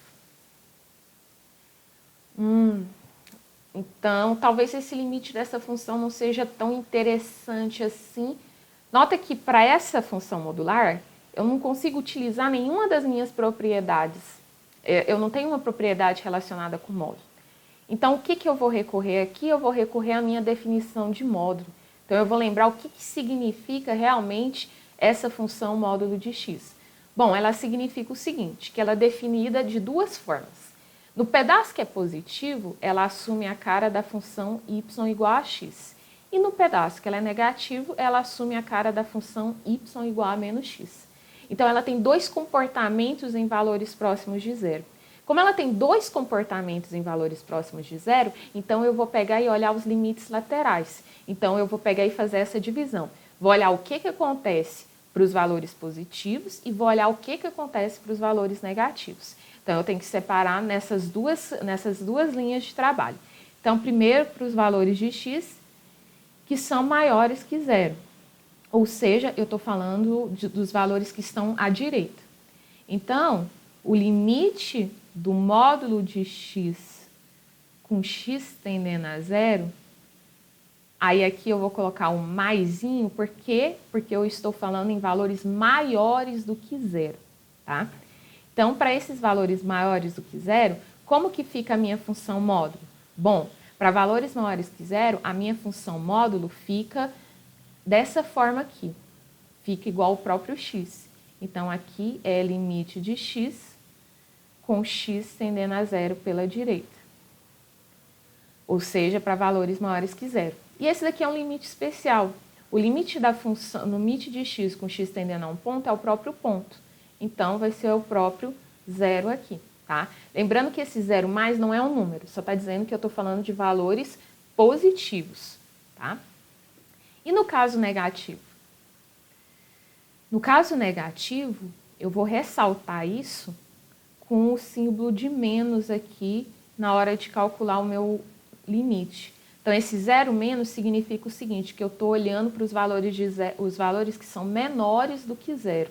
Então, talvez esse limite dessa função não seja tão interessante assim. Nota que para essa função modular, eu não consigo utilizar nenhuma das minhas propriedades. Eu não tenho uma propriedade relacionada com módulo. Então, o que eu vou recorrer aqui? Eu vou recorrer à minha definição de módulo. Então, eu vou lembrar o que significa realmente essa função módulo de x. Bom, ela significa o seguinte, que ela é definida de duas formas. No pedaço que é positivo, ela assume a cara da função y igual a x. E no pedaço que ela é negativo, ela assume a cara da função y igual a menos x. Então, ela tem dois comportamentos em valores próximos de zero. Como ela tem dois comportamentos em valores próximos de zero, então eu vou pegar e olhar os limites laterais. Então, eu vou pegar e fazer essa divisão. Vou olhar o que acontece para os valores positivos e vou olhar o que acontece para os valores negativos. Então, eu tenho que separar nessas duas linhas de trabalho. Então, primeiro para os valores de x, que são maiores que zero. Ou seja, eu estou falando dos valores que estão à direita. Então, o limite do módulo de x com x tendendo a zero, aí aqui eu vou colocar um maisinho, por quê? Porque eu estou falando em valores maiores do que zero, tá? Então, para esses valores maiores do que zero, como que fica a minha função módulo? Bom, para valores maiores que zero, a minha função módulo fica dessa forma aqui. Fica igual ao próprio x. Então, aqui é limite de x com x tendendo a zero pela direita. Ou seja, para valores maiores que zero. E esse daqui é um limite especial. O limite da função, no limite de x com x tendendo a um ponto é o próprio ponto. Então, vai ser o próprio zero aqui, tá? Lembrando que esse zero mais não é um número, só está dizendo que eu estou falando de valores positivos, tá? E no caso negativo? No caso negativo, eu vou ressaltar isso com o símbolo de menos aqui na hora de calcular o meu limite. Então, esse zero menos significa o seguinte, que eu estou olhando para os valores que são menores do que zero.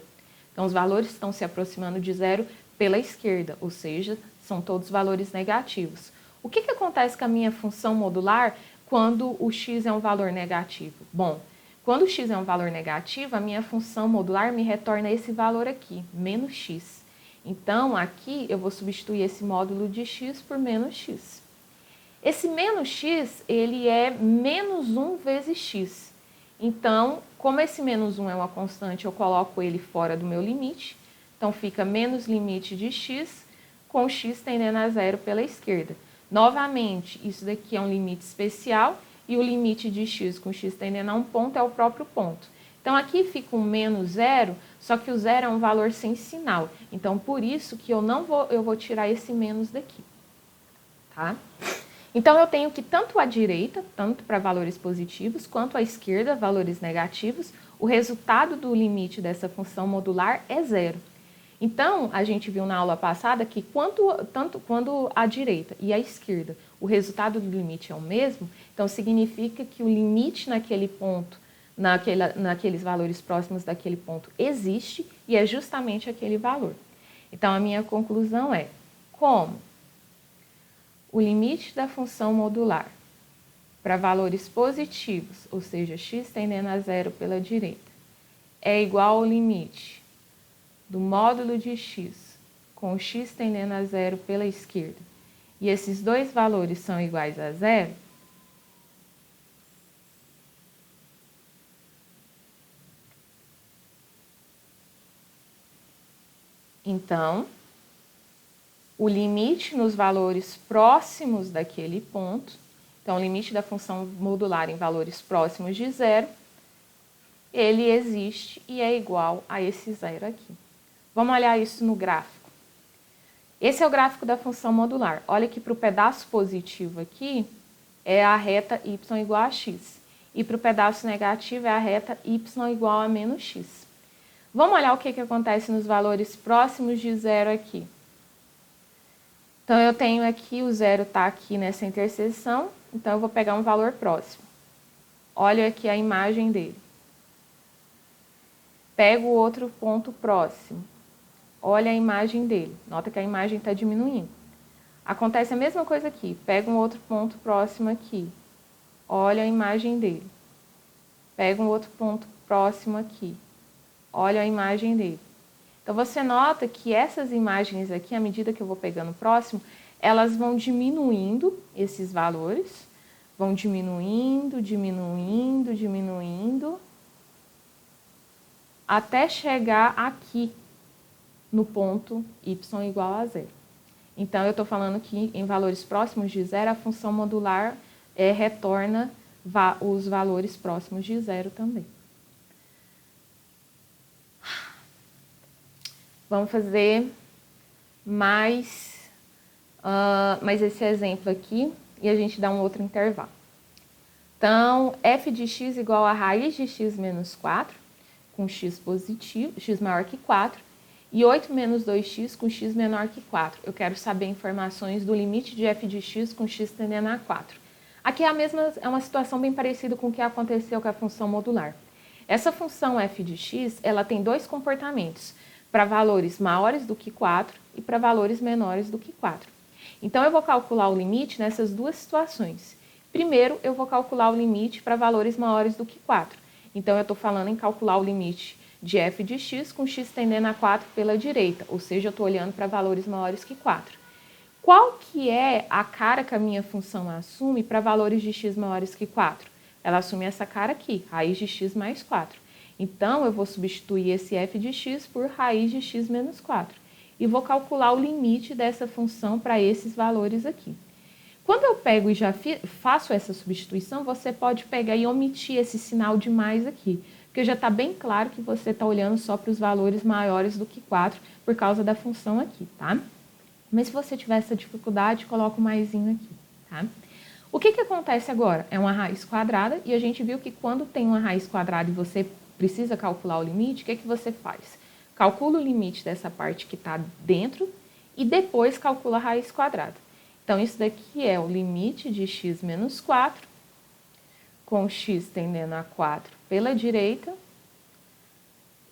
Então, os valores estão se aproximando de zero pela esquerda, ou seja, são todos valores negativos. O que acontece com a minha função modular quando o x é um valor negativo? Bom, quando o x é um valor negativo, a minha função modular me retorna esse valor aqui, menos x. Então, aqui eu vou substituir esse módulo de x por menos x. Esse menos x, ele é menos 1 vezes x. Então, como esse menos 1 é uma constante, eu coloco ele fora do meu limite. Então, fica menos limite de x com x tendendo a zero pela esquerda. Novamente, isso daqui é um limite especial e o limite de x com x tendendo a um ponto é o próprio ponto. Então, aqui fica um menos zero, só que o zero é um valor sem sinal. Então, por isso que eu vou tirar esse menos daqui, tá? Então, eu tenho que tanto à direita, tanto para valores positivos, quanto à esquerda, valores negativos, o resultado do limite dessa função modular é zero. Então, a gente viu na aula passada que tanto quando à direita e à esquerda o resultado do limite é o mesmo, então significa que o limite naquele ponto, naqueles valores próximos daquele ponto existe e é justamente aquele valor. Então, a minha conclusão é, como o limite da função modular para valores positivos, ou seja, x tendendo a zero pela direita, é igual ao limite do módulo de x com x tendendo a zero pela esquerda, e esses dois valores são iguais a zero, então, o limite nos valores próximos daquele ponto, então o limite da função modular em valores próximos de zero, ele existe e é igual a esse zero aqui. Vamos olhar isso no gráfico. Esse é o gráfico da função modular. Olha que para o pedaço positivo aqui é a reta y igual a x. E para o pedaço negativo é a reta y igual a menos x. Vamos olhar o que acontece nos valores próximos de zero aqui. Então, eu tenho aqui, o zero está aqui nessa interseção, então eu vou pegar um valor próximo. Olha aqui a imagem dele. Pego o outro ponto próximo. Olha a imagem dele. Nota que a imagem está diminuindo. Acontece a mesma coisa aqui. Pego um outro ponto próximo aqui. Olha a imagem dele. Pego um outro ponto próximo aqui. Olha a imagem dele. Então, você nota que essas imagens aqui, à medida que eu vou pegando próximo, elas vão diminuindo esses valores. Vão diminuindo, diminuindo, diminuindo, até chegar aqui no ponto y igual a zero. Então, eu estou falando que em valores próximos de zero, a função modular retorna os valores próximos de zero também. Vamos fazer mais esse exemplo aqui e a gente dá um outro intervalo. Então, f de x igual a raiz de x menos 4, com x positivo, x maior que 4, e 8 menos 2x com x menor que 4. Eu quero saber informações do limite de f de x com x tendendo a 4. Aqui é uma situação bem parecida com o que aconteceu com a função modular. Essa função f de x, ela tem dois comportamentos, para valores maiores do que 4 e para valores menores do que 4. Então, eu vou calcular o limite nessas duas situações. Primeiro, eu vou calcular o limite para valores maiores do que 4. Então, eu estou falando em calcular o limite de f de x com x tendendo a 4 pela direita, ou seja, eu estou olhando para valores maiores que 4. Qual que é a cara que a minha função assume para valores de x maiores que 4? Ela assume essa cara aqui, raiz de x mais 4. Então, eu vou substituir esse f de x por raiz de x menos 4. E vou calcular o limite dessa função para esses valores aqui. Quando eu pego e já faço essa substituição, você pode pegar e omitir esse sinal de mais aqui, porque já está bem claro que você está olhando só para os valores maiores do que 4 por causa da função aqui, tá? Mas se você tiver essa dificuldade, coloca o maisinho aqui, tá? O que acontece agora? É uma raiz quadrada e a gente viu que quando tem uma raiz quadrada e você precisa calcular o limite, o que você faz? Calcula o limite dessa parte que está dentro e depois calcula a raiz quadrada. Então, isso daqui é o limite de x menos 4, com x tendendo a 4 pela direita,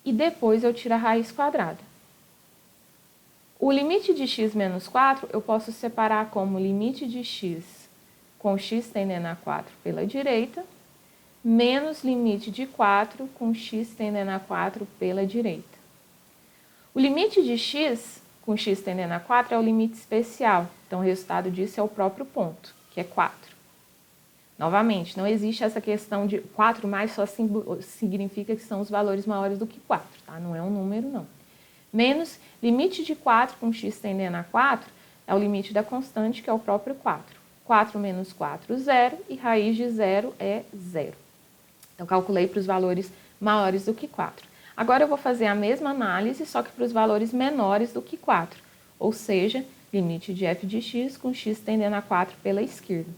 e depois eu tiro a raiz quadrada. O limite de x menos 4 eu posso separar como limite de x com x tendendo a 4 pela direita, menos limite de 4 com x tendendo a 4 pela direita. O limite de x com x tendendo a 4 é o limite especial, então o resultado disso é o próprio ponto, que é 4. Novamente, não existe essa questão de 4 mais só significa que são os valores maiores do que 4, tá? Não é um número, não. Menos limite de 4 com x tendendo a 4 é o limite da constante, que é o próprio 4. 4 menos 4, 0, e raiz de 0 é 0. Então, calculei para os valores maiores do que 4. Agora, eu vou fazer a mesma análise, só que para os valores menores do que 4, ou seja, limite de f de x com x tendendo a 4 pela esquerda.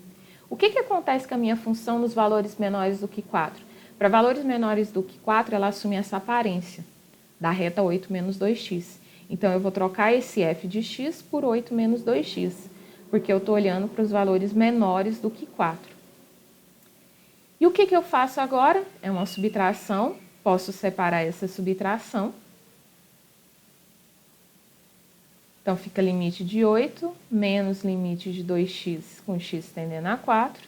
O que acontece com a minha função nos valores menores do que 4? Para valores menores do que 4, ela assume essa aparência da reta 8 menos 2x. Então, eu vou trocar esse f de x por 8 menos 2x, porque eu estou olhando para os valores menores do que 4. E o que eu faço agora? É uma subtração. Posso separar essa subtração. Então, fica limite de 8 menos limite de 2x com x tendendo a 4.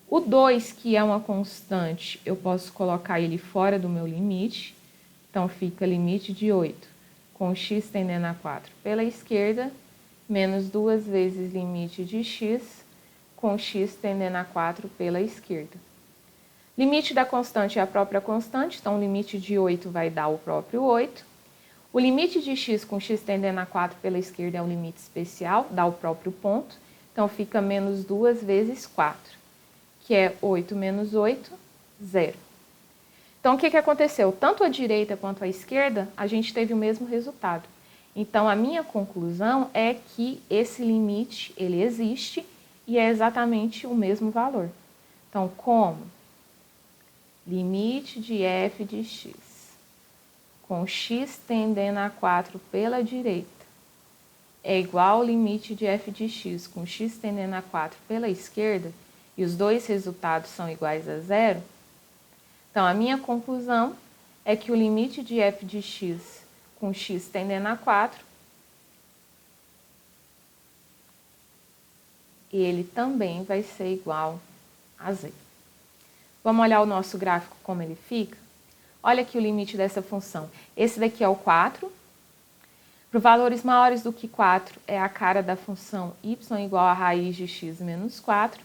O 2, que é uma constante, eu posso colocar ele fora do meu limite. Então, fica limite de 8 com x tendendo a 4 pela esquerda, menos 2 vezes limite de x com x tendendo a 4 pela esquerda. Limite da constante é a própria constante, então o limite de 8 vai dar o próprio 8. O limite de x com x tendendo a 4 pela esquerda é o limite especial, dá o próprio ponto. Então, fica menos 2 vezes 4, que é 8 menos 8, 0. Então, o que aconteceu? Tanto a direita quanto a esquerda, a gente teve o mesmo resultado. Então, a minha conclusão é que esse limite, ele existe e é exatamente o mesmo valor. Então, como limite de f de x com x tendendo a 4 pela direita é igual ao limite de f de x com x tendendo a 4 pela esquerda, e os dois resultados são iguais a 0, então a minha conclusão é que o limite de f de x com x tendendo a 4, ele também vai ser igual a 0. Vamos olhar o nosso gráfico como ele fica? Olha aqui o limite dessa função. Esse daqui é o 4. Para valores maiores do que 4, é a cara da função y igual a raiz de x menos 4.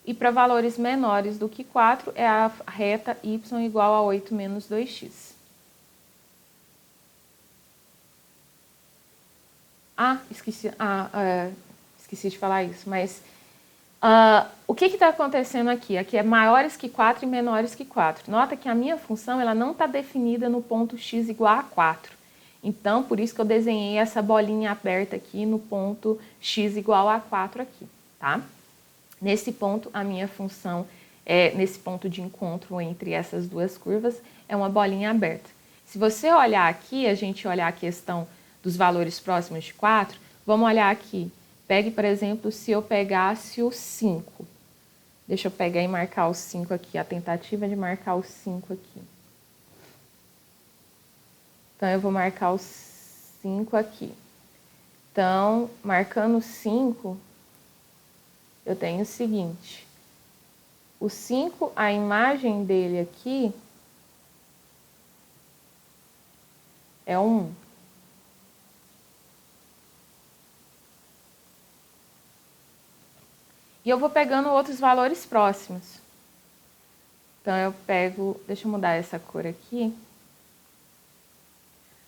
E para valores menores do que 4, é a reta y igual a 8 menos 2x. Esqueci de falar isso, mas o que está acontecendo aqui? Aqui é maiores que 4 e menores que 4. Nota que a minha função ela não está definida no ponto x igual a 4. Então, por isso que eu desenhei essa bolinha aberta aqui no ponto x igual a 4 aqui, tá? Nesse ponto, a minha função, nesse ponto de encontro entre essas duas curvas, é uma bolinha aberta. Se você olhar aqui, a gente olhar a questão dos valores próximos de 4, vamos olhar aqui. Pegue, por exemplo, se eu pegasse o 5. Deixa eu pegar e marcar o 5 aqui, a tentativa de marcar o 5 aqui. Então, eu vou marcar o 5 aqui. Então, marcando o 5, eu tenho o seguinte. O 5, a imagem dele aqui é 1. E eu vou pegando outros valores próximos. Então, eu pego... Deixa eu mudar essa cor aqui.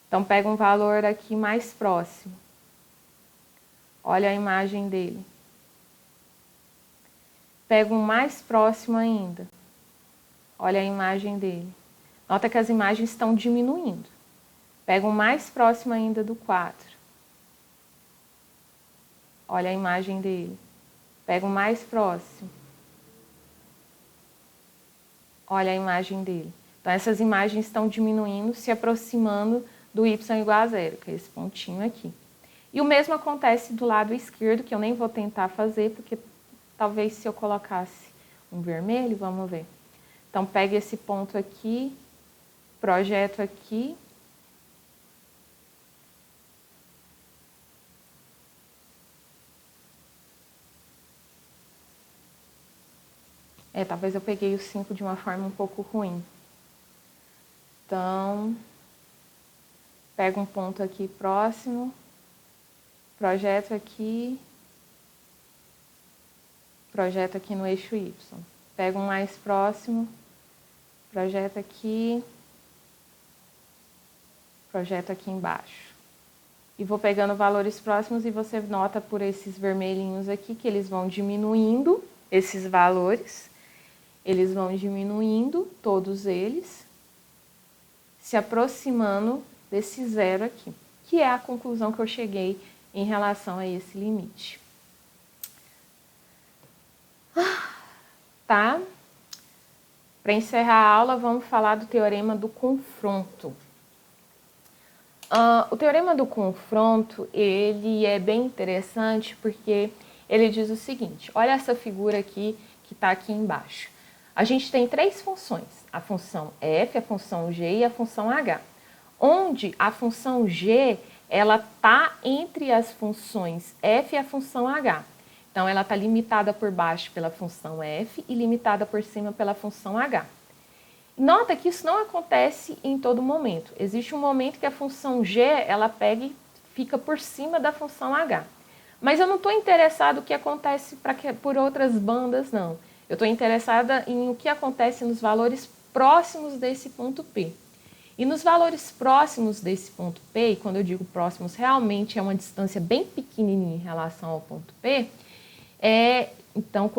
Então, pego um valor aqui mais próximo. Olha a imagem dele. Pega um mais próximo ainda. Olha a imagem dele. Nota que as imagens estão diminuindo. Pega um mais próximo ainda do 4. Olha a imagem dele. Pega um mais próximo. Olha a imagem dele. Então, essas imagens estão diminuindo, se aproximando do y igual a 0, que é esse pontinho aqui. E o mesmo acontece do lado esquerdo, que eu nem vou tentar fazer, porque talvez se eu colocasse um vermelho, vamos ver. Então, pega esse ponto aqui, projeto aqui. Talvez eu peguei o 5 de uma forma um pouco ruim. Então, pego um ponto aqui próximo, projeto aqui no eixo Y. Pego um mais próximo, projeto aqui embaixo. E vou pegando valores próximos e você nota por esses vermelhinhos aqui que eles vão diminuindo, esses valores. Eles vão diminuindo, todos eles, se aproximando desse 0 aqui, que é a conclusão que eu cheguei em relação a esse limite. Tá? Para encerrar a aula, vamos falar do teorema do confronto. O teorema do confronto, ele é bem interessante porque ele diz o seguinte, olha essa figura aqui que está aqui embaixo. A gente tem 3 funções, a função f, a função g e a função h, onde a função g ela está entre as funções f e a função h. Então, ela está limitada por baixo pela função f e limitada por cima pela função h. Nota que isso não acontece em todo momento. Existe um momento que a função g ela pega e fica por cima da função h. Mas eu não estou interessado no que acontece por outras bandas, não. Eu estou interessada em o que acontece nos valores próximos desse ponto P. E nos valores próximos desse ponto P, e quando eu digo próximos, realmente é uma distância bem pequenininha em relação ao ponto P, então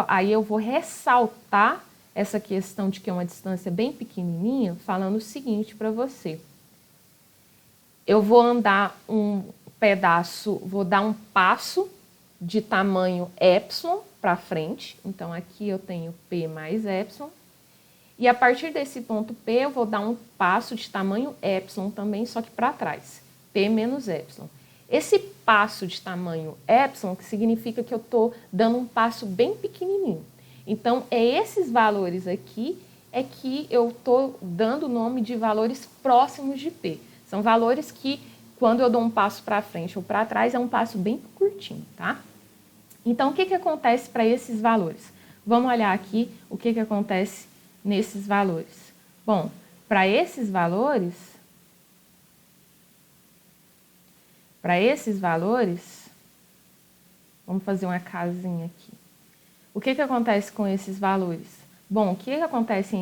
aí eu vou ressaltar essa questão de que é uma distância bem pequenininha, falando o seguinte para você. Eu vou andar vou dar um passo de tamanho epsilon para frente, então aqui eu tenho P mais epsilon, e a partir desse ponto P eu vou dar um passo de tamanho epsilon também, só que para trás, P menos epsilon. Esse passo de tamanho epsilon, que significa que eu estou dando um passo bem pequenininho. Então, esses valores aqui é que eu estou dando o nome de valores próximos de P. São valores que, quando eu dou um passo para frente ou para trás, é um passo bem curtinho, tá? Então, o que acontece para esses valores? Vamos olhar aqui o que acontece nesses valores. Bom, para esses valores, vamos fazer uma casinha aqui. O que acontece com esses valores? Bom, o que acontece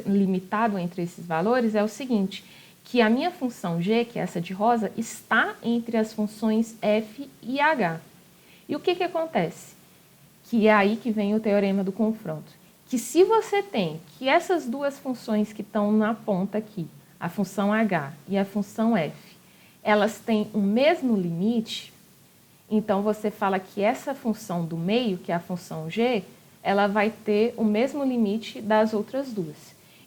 limitado entre esses valores é o seguinte, que a minha função g, que é essa de rosa, está entre as funções f e h. E o que acontece? Que é aí que vem o teorema do confronto. Que se você tem que essas duas funções que estão na ponta aqui, a função h e a função f, elas têm o mesmo limite, então você fala que essa função do meio, que é a função g, ela vai ter o mesmo limite das outras duas.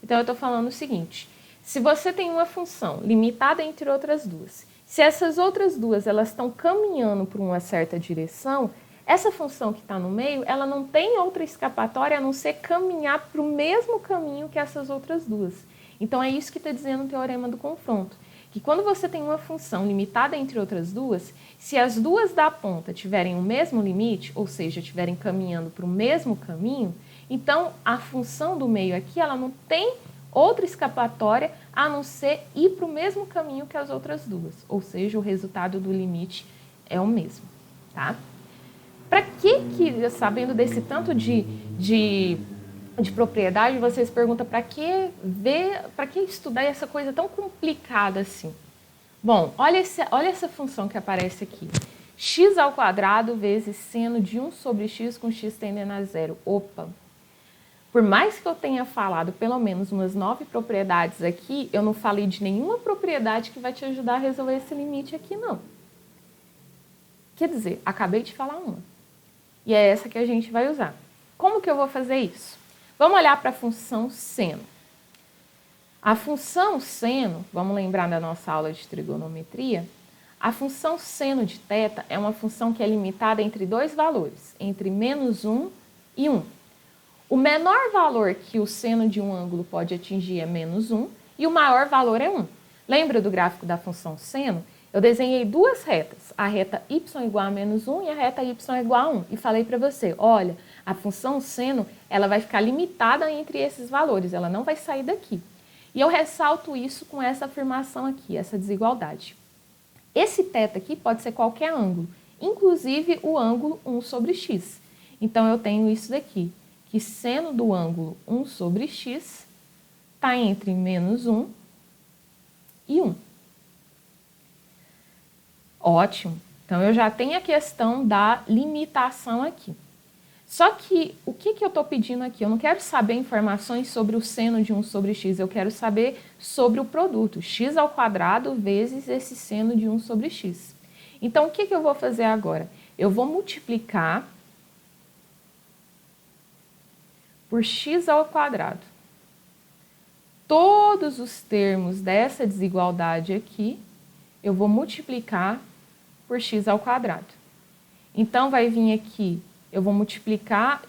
Então, eu estou falando o seguinte, se você tem uma função limitada entre outras duas, se essas outras duas elas estão caminhando por uma certa direção, essa função que está no meio, ela não tem outra escapatória a não ser caminhar para o mesmo caminho que essas outras duas. Então, é isso que está dizendo o teorema do confronto. Que quando você tem uma função limitada entre outras duas, se as duas da ponta tiverem o mesmo limite, ou seja, estiverem caminhando para o mesmo caminho, então a função do meio aqui ela não tem outra escapatória a não ser ir para o mesmo caminho que as outras duas, ou seja, o resultado do limite é o mesmo, tá? Para que, sabendo desse tanto de propriedade, vocês perguntam para que estudar essa coisa tão complicada assim? Bom, olha essa função que aparece aqui. x ao quadrado vezes seno de 1 sobre x com x tendendo a zero. Opa! Por mais que eu tenha falado pelo menos umas 9 propriedades aqui, eu não falei de nenhuma propriedade que vai te ajudar a resolver esse limite aqui, não. Quer dizer, acabei de falar uma. E é essa que a gente vai usar. Como que eu vou fazer isso? Vamos olhar para a função seno. A função seno, vamos lembrar da nossa aula de trigonometria, a função seno de θ é uma função que é limitada entre dois valores, entre menos 1 e 1. O menor valor que o seno de um ângulo pode atingir é menos 1 e o maior valor é 1. Lembra do gráfico da função seno? Eu desenhei duas retas, a reta y igual a menos 1 e a reta y igual a 1. E falei para você, olha, a função seno ela vai ficar limitada entre esses valores, ela não vai sair daqui. E eu ressalto isso com essa afirmação aqui, essa desigualdade. Esse θ aqui pode ser qualquer ângulo, inclusive o ângulo 1 sobre x. Então, eu tenho isso daqui, que seno do ângulo 1 sobre x está entre menos 1 e 1. Ótimo. Então, eu já tenho a questão da limitação aqui. Só que, o que eu estou pedindo aqui? Eu não quero saber informações sobre o seno de 1 sobre x, eu quero saber sobre o produto, x ao quadrado vezes esse seno de 1 sobre x. Então, o que eu vou fazer agora? Eu vou multiplicar por x ao quadrado. Todos os termos dessa desigualdade aqui, eu vou multiplicar por x ao quadrado. Então, vai vir aqui, eu vou multiplicar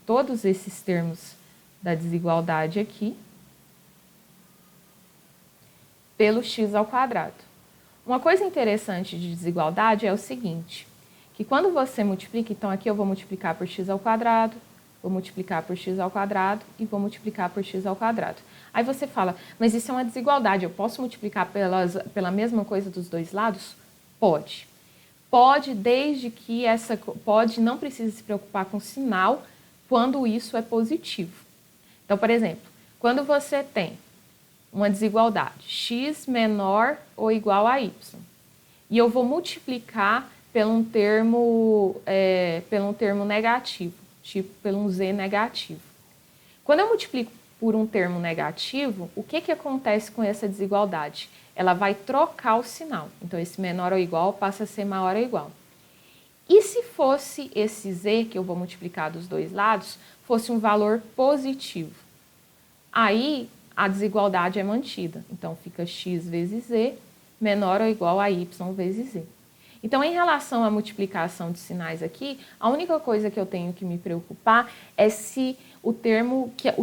todos esses termos da desigualdade aqui pelo x ao quadrado. Uma coisa interessante de desigualdade é o seguinte, que quando você multiplica, então aqui eu vou multiplicar por x ao quadrado, vou multiplicar por x ao quadrado e vou multiplicar por x ao quadrado. Aí você fala, mas isso é uma desigualdade, eu posso multiplicar pela mesma coisa dos dois lados? Pode. Pode, desde que não precisa se preocupar com o sinal quando isso é positivo. Então, por exemplo, quando você tem uma desigualdade, x menor ou igual a y, e eu vou multiplicar pelo termo negativo, tipo pelo z negativo. Quando eu multiplico por um termo negativo, o que acontece com essa desigualdade? Ela vai trocar o sinal. Então, esse menor ou igual passa a ser maior ou igual. E se fosse esse z, que eu vou multiplicar dos dois lados, fosse um valor positivo? Aí, a desigualdade é mantida. Então, fica x vezes z menor ou igual a y vezes z. Então, em relação à multiplicação de sinais aqui, a única coisa que eu tenho que me preocupar é se o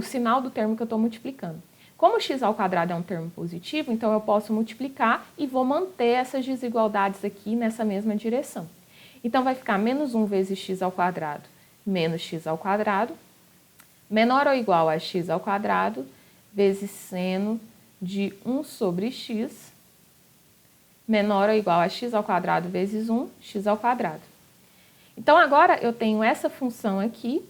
sinal do termo que eu estou multiplicando. Como x ao quadrado é um termo positivo, então eu posso multiplicar e vou manter essas desigualdades aqui nessa mesma direção. Então, vai ficar menos 1 vezes x ao quadrado menos x ao quadrado, menor ou igual a x ao quadrado, vezes seno de 1 sobre x, menor ou igual a x ao quadrado vezes 1, x ao quadrado. Então, agora eu tenho essa função aqui,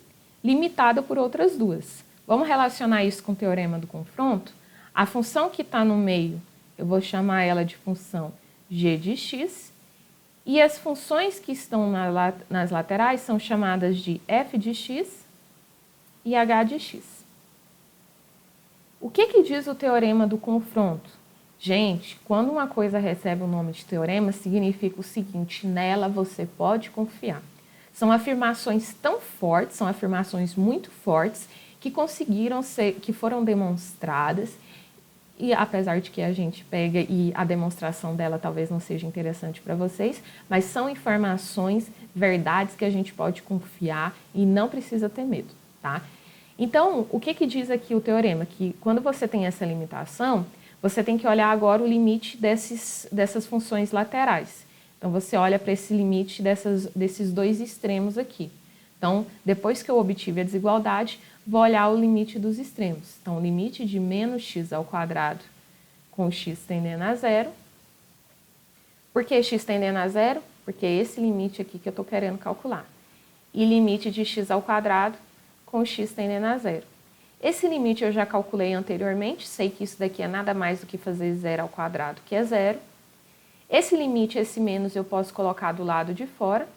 limitada por outras duas. Vamos relacionar isso com o teorema do confronto? A função que está no meio, eu vou chamar ela de função g de x, e as funções que estão nas laterais são chamadas de f de x e h de x. O que diz o teorema do confronto? Gente, quando uma coisa recebe o nome de teorema, significa o seguinte, nela você pode confiar. São afirmações tão fortes, são afirmações muito fortes, que foram demonstradas, e apesar de que a gente pega e a demonstração dela talvez não seja interessante para vocês, mas são informações, verdades que a gente pode confiar e não precisa ter medo, tá? Então, o que diz aqui o teorema? Que quando você tem essa limitação, você tem que olhar agora o limite dessas funções laterais. Então, você olha para esse limite desses dois extremos aqui. Então, depois que eu obtive a desigualdade, vou olhar o limite dos extremos. Então, o limite de menos x ao quadrado com x tendendo a zero. Por que x tendendo a zero? Porque é esse limite aqui que eu estou querendo calcular. E limite de x ao quadrado com x tendendo a zero. Esse limite eu já calculei anteriormente, sei que isso daqui é nada mais do que fazer zero ao quadrado, que é zero. Esse limite, esse menos, eu posso colocar do lado de fora.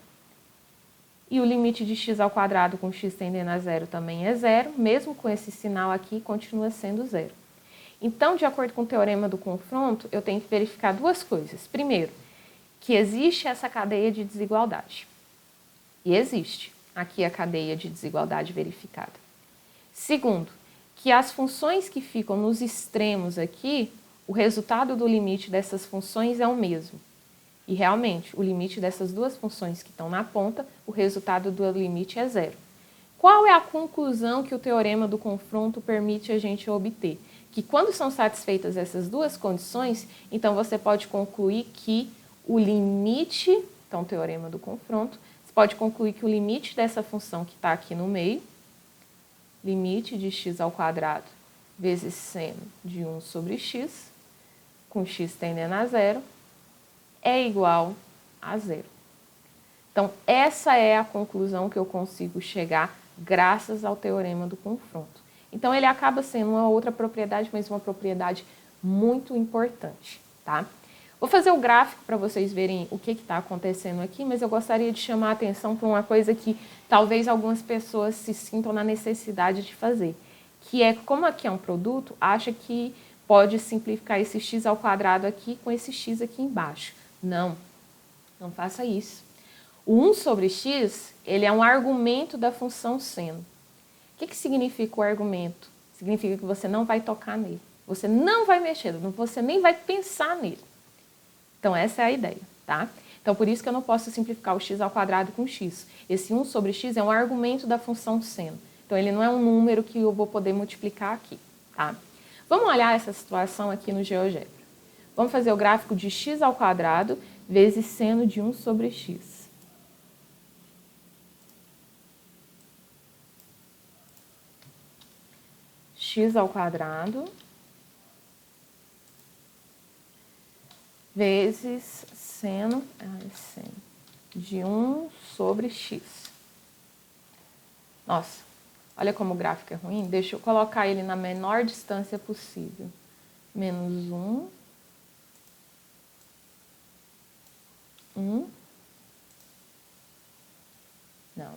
E o limite de x ao quadrado com x tendendo a zero também é zero. Mesmo com esse sinal aqui, continua sendo zero. Então, de acordo com o teorema do confronto, eu tenho que verificar duas coisas. Primeiro, que existe essa cadeia de desigualdade. E existe aqui a cadeia de desigualdade verificada. Segundo, que as funções que ficam nos extremos aqui, o resultado do limite dessas funções é o mesmo. E realmente, o limite dessas duas funções que estão na ponta, o resultado do limite é zero. Qual é a conclusão que o teorema do confronto permite a gente obter? Que quando são satisfeitas essas duas condições, então você pode concluir que o limite, então o teorema do confronto, você pode concluir que o limite dessa função que está aqui no meio, limite de x ao quadrado vezes seno de 1 sobre x, com x tendendo a zero, é igual a zero. Então, essa é a conclusão que eu consigo chegar graças ao teorema do confronto. Então, ele acaba sendo uma outra propriedade, mas uma propriedade muito importante, tá? Vou fazer o gráfico para vocês verem o que está acontecendo aqui, mas eu gostaria de chamar a atenção para uma coisa que talvez algumas pessoas se sintam na necessidade de fazer, que é, como aqui é um produto, acha que pode simplificar esse x ao quadrado aqui com esse x aqui embaixo. Não, não faça isso. O 1 sobre x, ele é um argumento da função seno. O que significa o argumento? Significa que você não vai tocar nele. Você não vai mexer, você nem vai pensar nele. Então, essa é a ideia, tá? Então, por isso que eu não posso simplificar o x ao quadrado com x. Esse 1 sobre x é um argumento da função seno. Então, ele não é um número que eu vou poder multiplicar aqui, tá? Vamos olhar essa situação aqui no GeoGebra. Vamos fazer o gráfico de x ao quadrado vezes seno de 1 sobre x. X ao quadrado vezes seno de 1 sobre x. Nossa, olha como o gráfico é ruim. Deixa eu colocar ele na menor distância possível. Menos 1. 1. Não.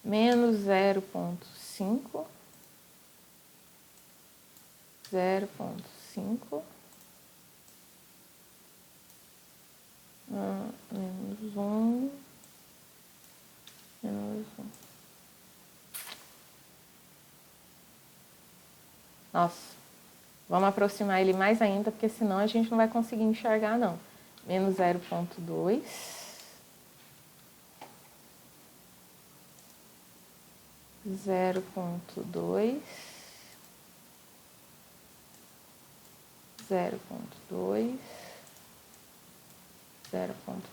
Menos 0,5. 0,5. Menos 1. Menos 1. Nossa, vamos aproximar ele mais ainda, porque senão a gente não vai conseguir enxergar, não. Menos 0,2. 0,2. 0,2. 0,2.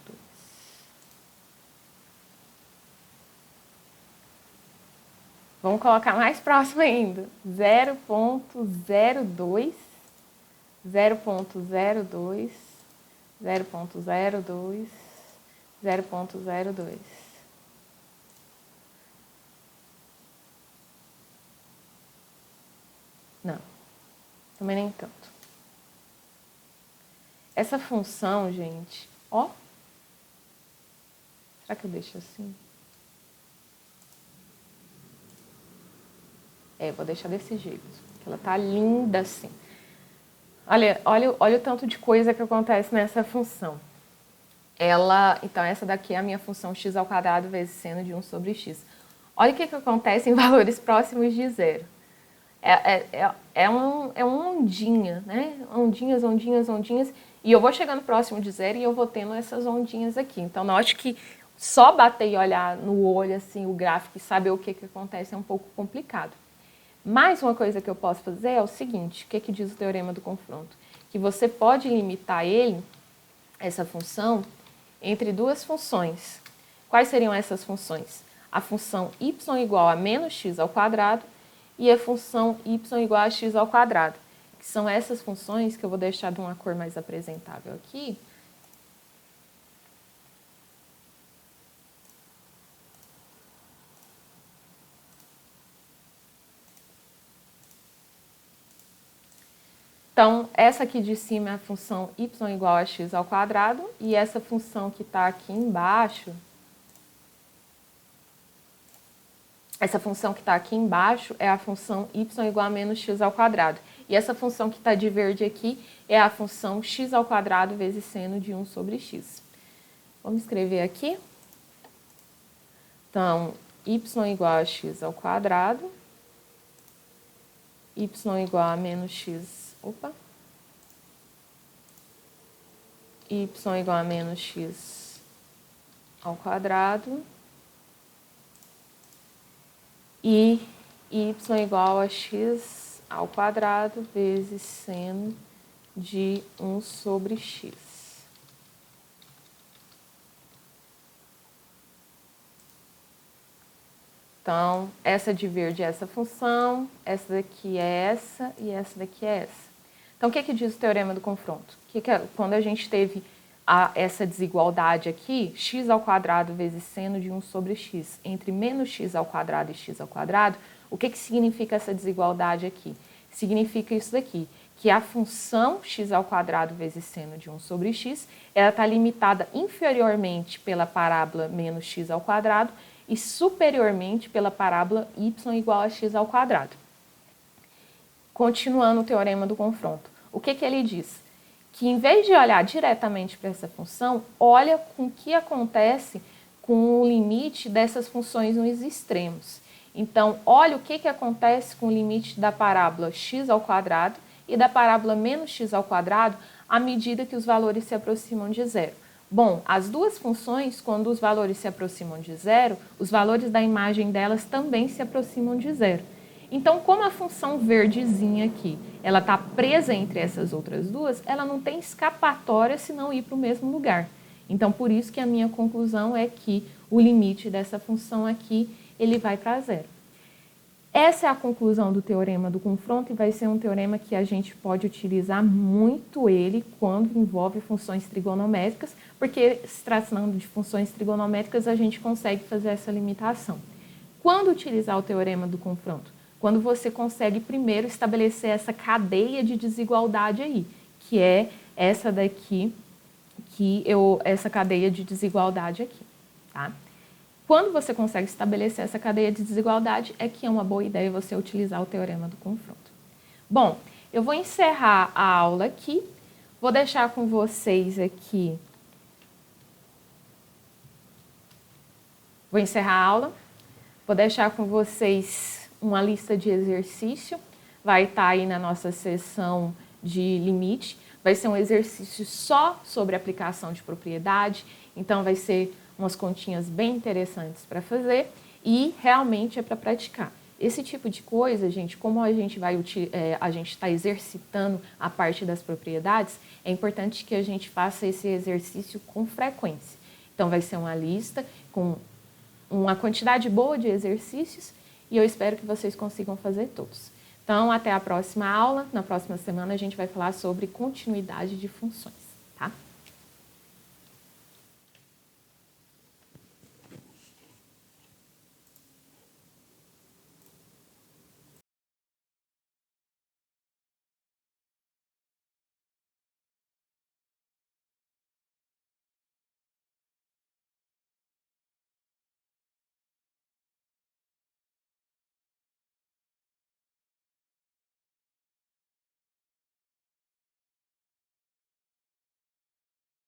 Vamos colocar mais próximo ainda. 0,02. 0,02. 0,02. 0,02. Não, também nem tanto. Essa função, gente, ó. Será que eu deixo assim? Vou deixar desse jeito, porque ela tá linda assim. Olha o tanto de coisa que acontece nessa função. Então, essa daqui é a minha função x ao quadrado vezes seno de 1 sobre x. Olha o que acontece em valores próximos de zero. É uma ondinha, né? Ondinhas, ondinhas, ondinhas. E eu vou chegando próximo de zero e eu vou tendo essas ondinhas aqui. Então, note que só bater e olhar no olho, assim, o gráfico e saber o que acontece é um pouco complicado. Mais uma coisa que eu posso fazer é o seguinte, o que diz o teorema do confronto? Que você pode limitar essa função, entre duas funções. Quais seriam essas funções? A função y igual a menos x ao quadrado e a função y igual a x ao quadrado, que são essas funções que eu vou deixar de uma cor mais apresentável aqui. Então, essa aqui de cima é a função y igual a x ao quadrado, e essa função que está aqui embaixo, é a função y igual a menos x ao quadrado. E essa função que está de verde aqui é a função x ao quadrado vezes seno de 1 sobre x. Vamos escrever aqui. Então, y igual a x ao quadrado, y igual a menos x, y igual a menos x ao quadrado, e y igual a x ao quadrado vezes seno de 1 sobre x. Então, essa de verde é essa função, essa daqui é essa e essa daqui é essa. Então, o que diz o teorema do confronto? Quando a gente teve essa desigualdade aqui, x ao quadrado vezes seno de 1 sobre x, entre menos x ao quadrado e x ao quadrado, o que significa essa desigualdade aqui? Significa isso daqui, que a função x ao quadrado vezes seno de 1 sobre x, ela está limitada inferiormente pela parábola menos x ao quadrado e superiormente pela parábola y igual a x ao quadrado. Continuando o teorema do confronto, o que ele diz? Que em vez de olhar diretamente para essa função, olha com o que acontece com o limite dessas funções nos extremos. Então, olha o que acontece com o limite da parábola x ao quadrado e da parábola menos x ao quadrado à medida que os valores se aproximam de zero. Bom, as duas funções, quando os valores se aproximam de zero, os valores da imagem delas também se aproximam de zero. Então, como a função verdezinha aqui, ela está presa entre essas outras duas, ela não tem escapatória se não ir para o mesmo lugar. Então, por isso que a minha conclusão é que o limite dessa função aqui, ele vai para zero. Essa é a conclusão do teorema do confronto e vai ser um teorema que a gente pode utilizar muito ele quando envolve funções trigonométricas, porque se tratando de funções trigonométricas a gente consegue fazer essa limitação. Quando utilizar o teorema do confronto? Quando você consegue primeiro estabelecer essa cadeia de desigualdade aí, que é essa daqui, essa cadeia de desigualdade aqui, tá? Quando você consegue estabelecer essa cadeia de desigualdade, é que é uma boa ideia você utilizar o teorema do confronto. Bom, eu vou encerrar a aula aqui, vou deixar com vocês aqui. Vou encerrar a aula, vou deixar com vocês uma lista de exercício, vai estar aí na nossa seção de limite, vai ser um exercício só sobre aplicação de propriedade, então vai ser umas continhas bem interessantes para fazer e realmente é para praticar. Esse tipo de coisa, gente, como a gente está exercitando a parte das propriedades, é importante que a gente faça esse exercício com frequência. Então, vai ser uma lista com uma quantidade boa de exercícios e eu espero que vocês consigam fazer todos. Então, até a próxima aula. Na próxima semana, a gente vai falar sobre continuidade de funções.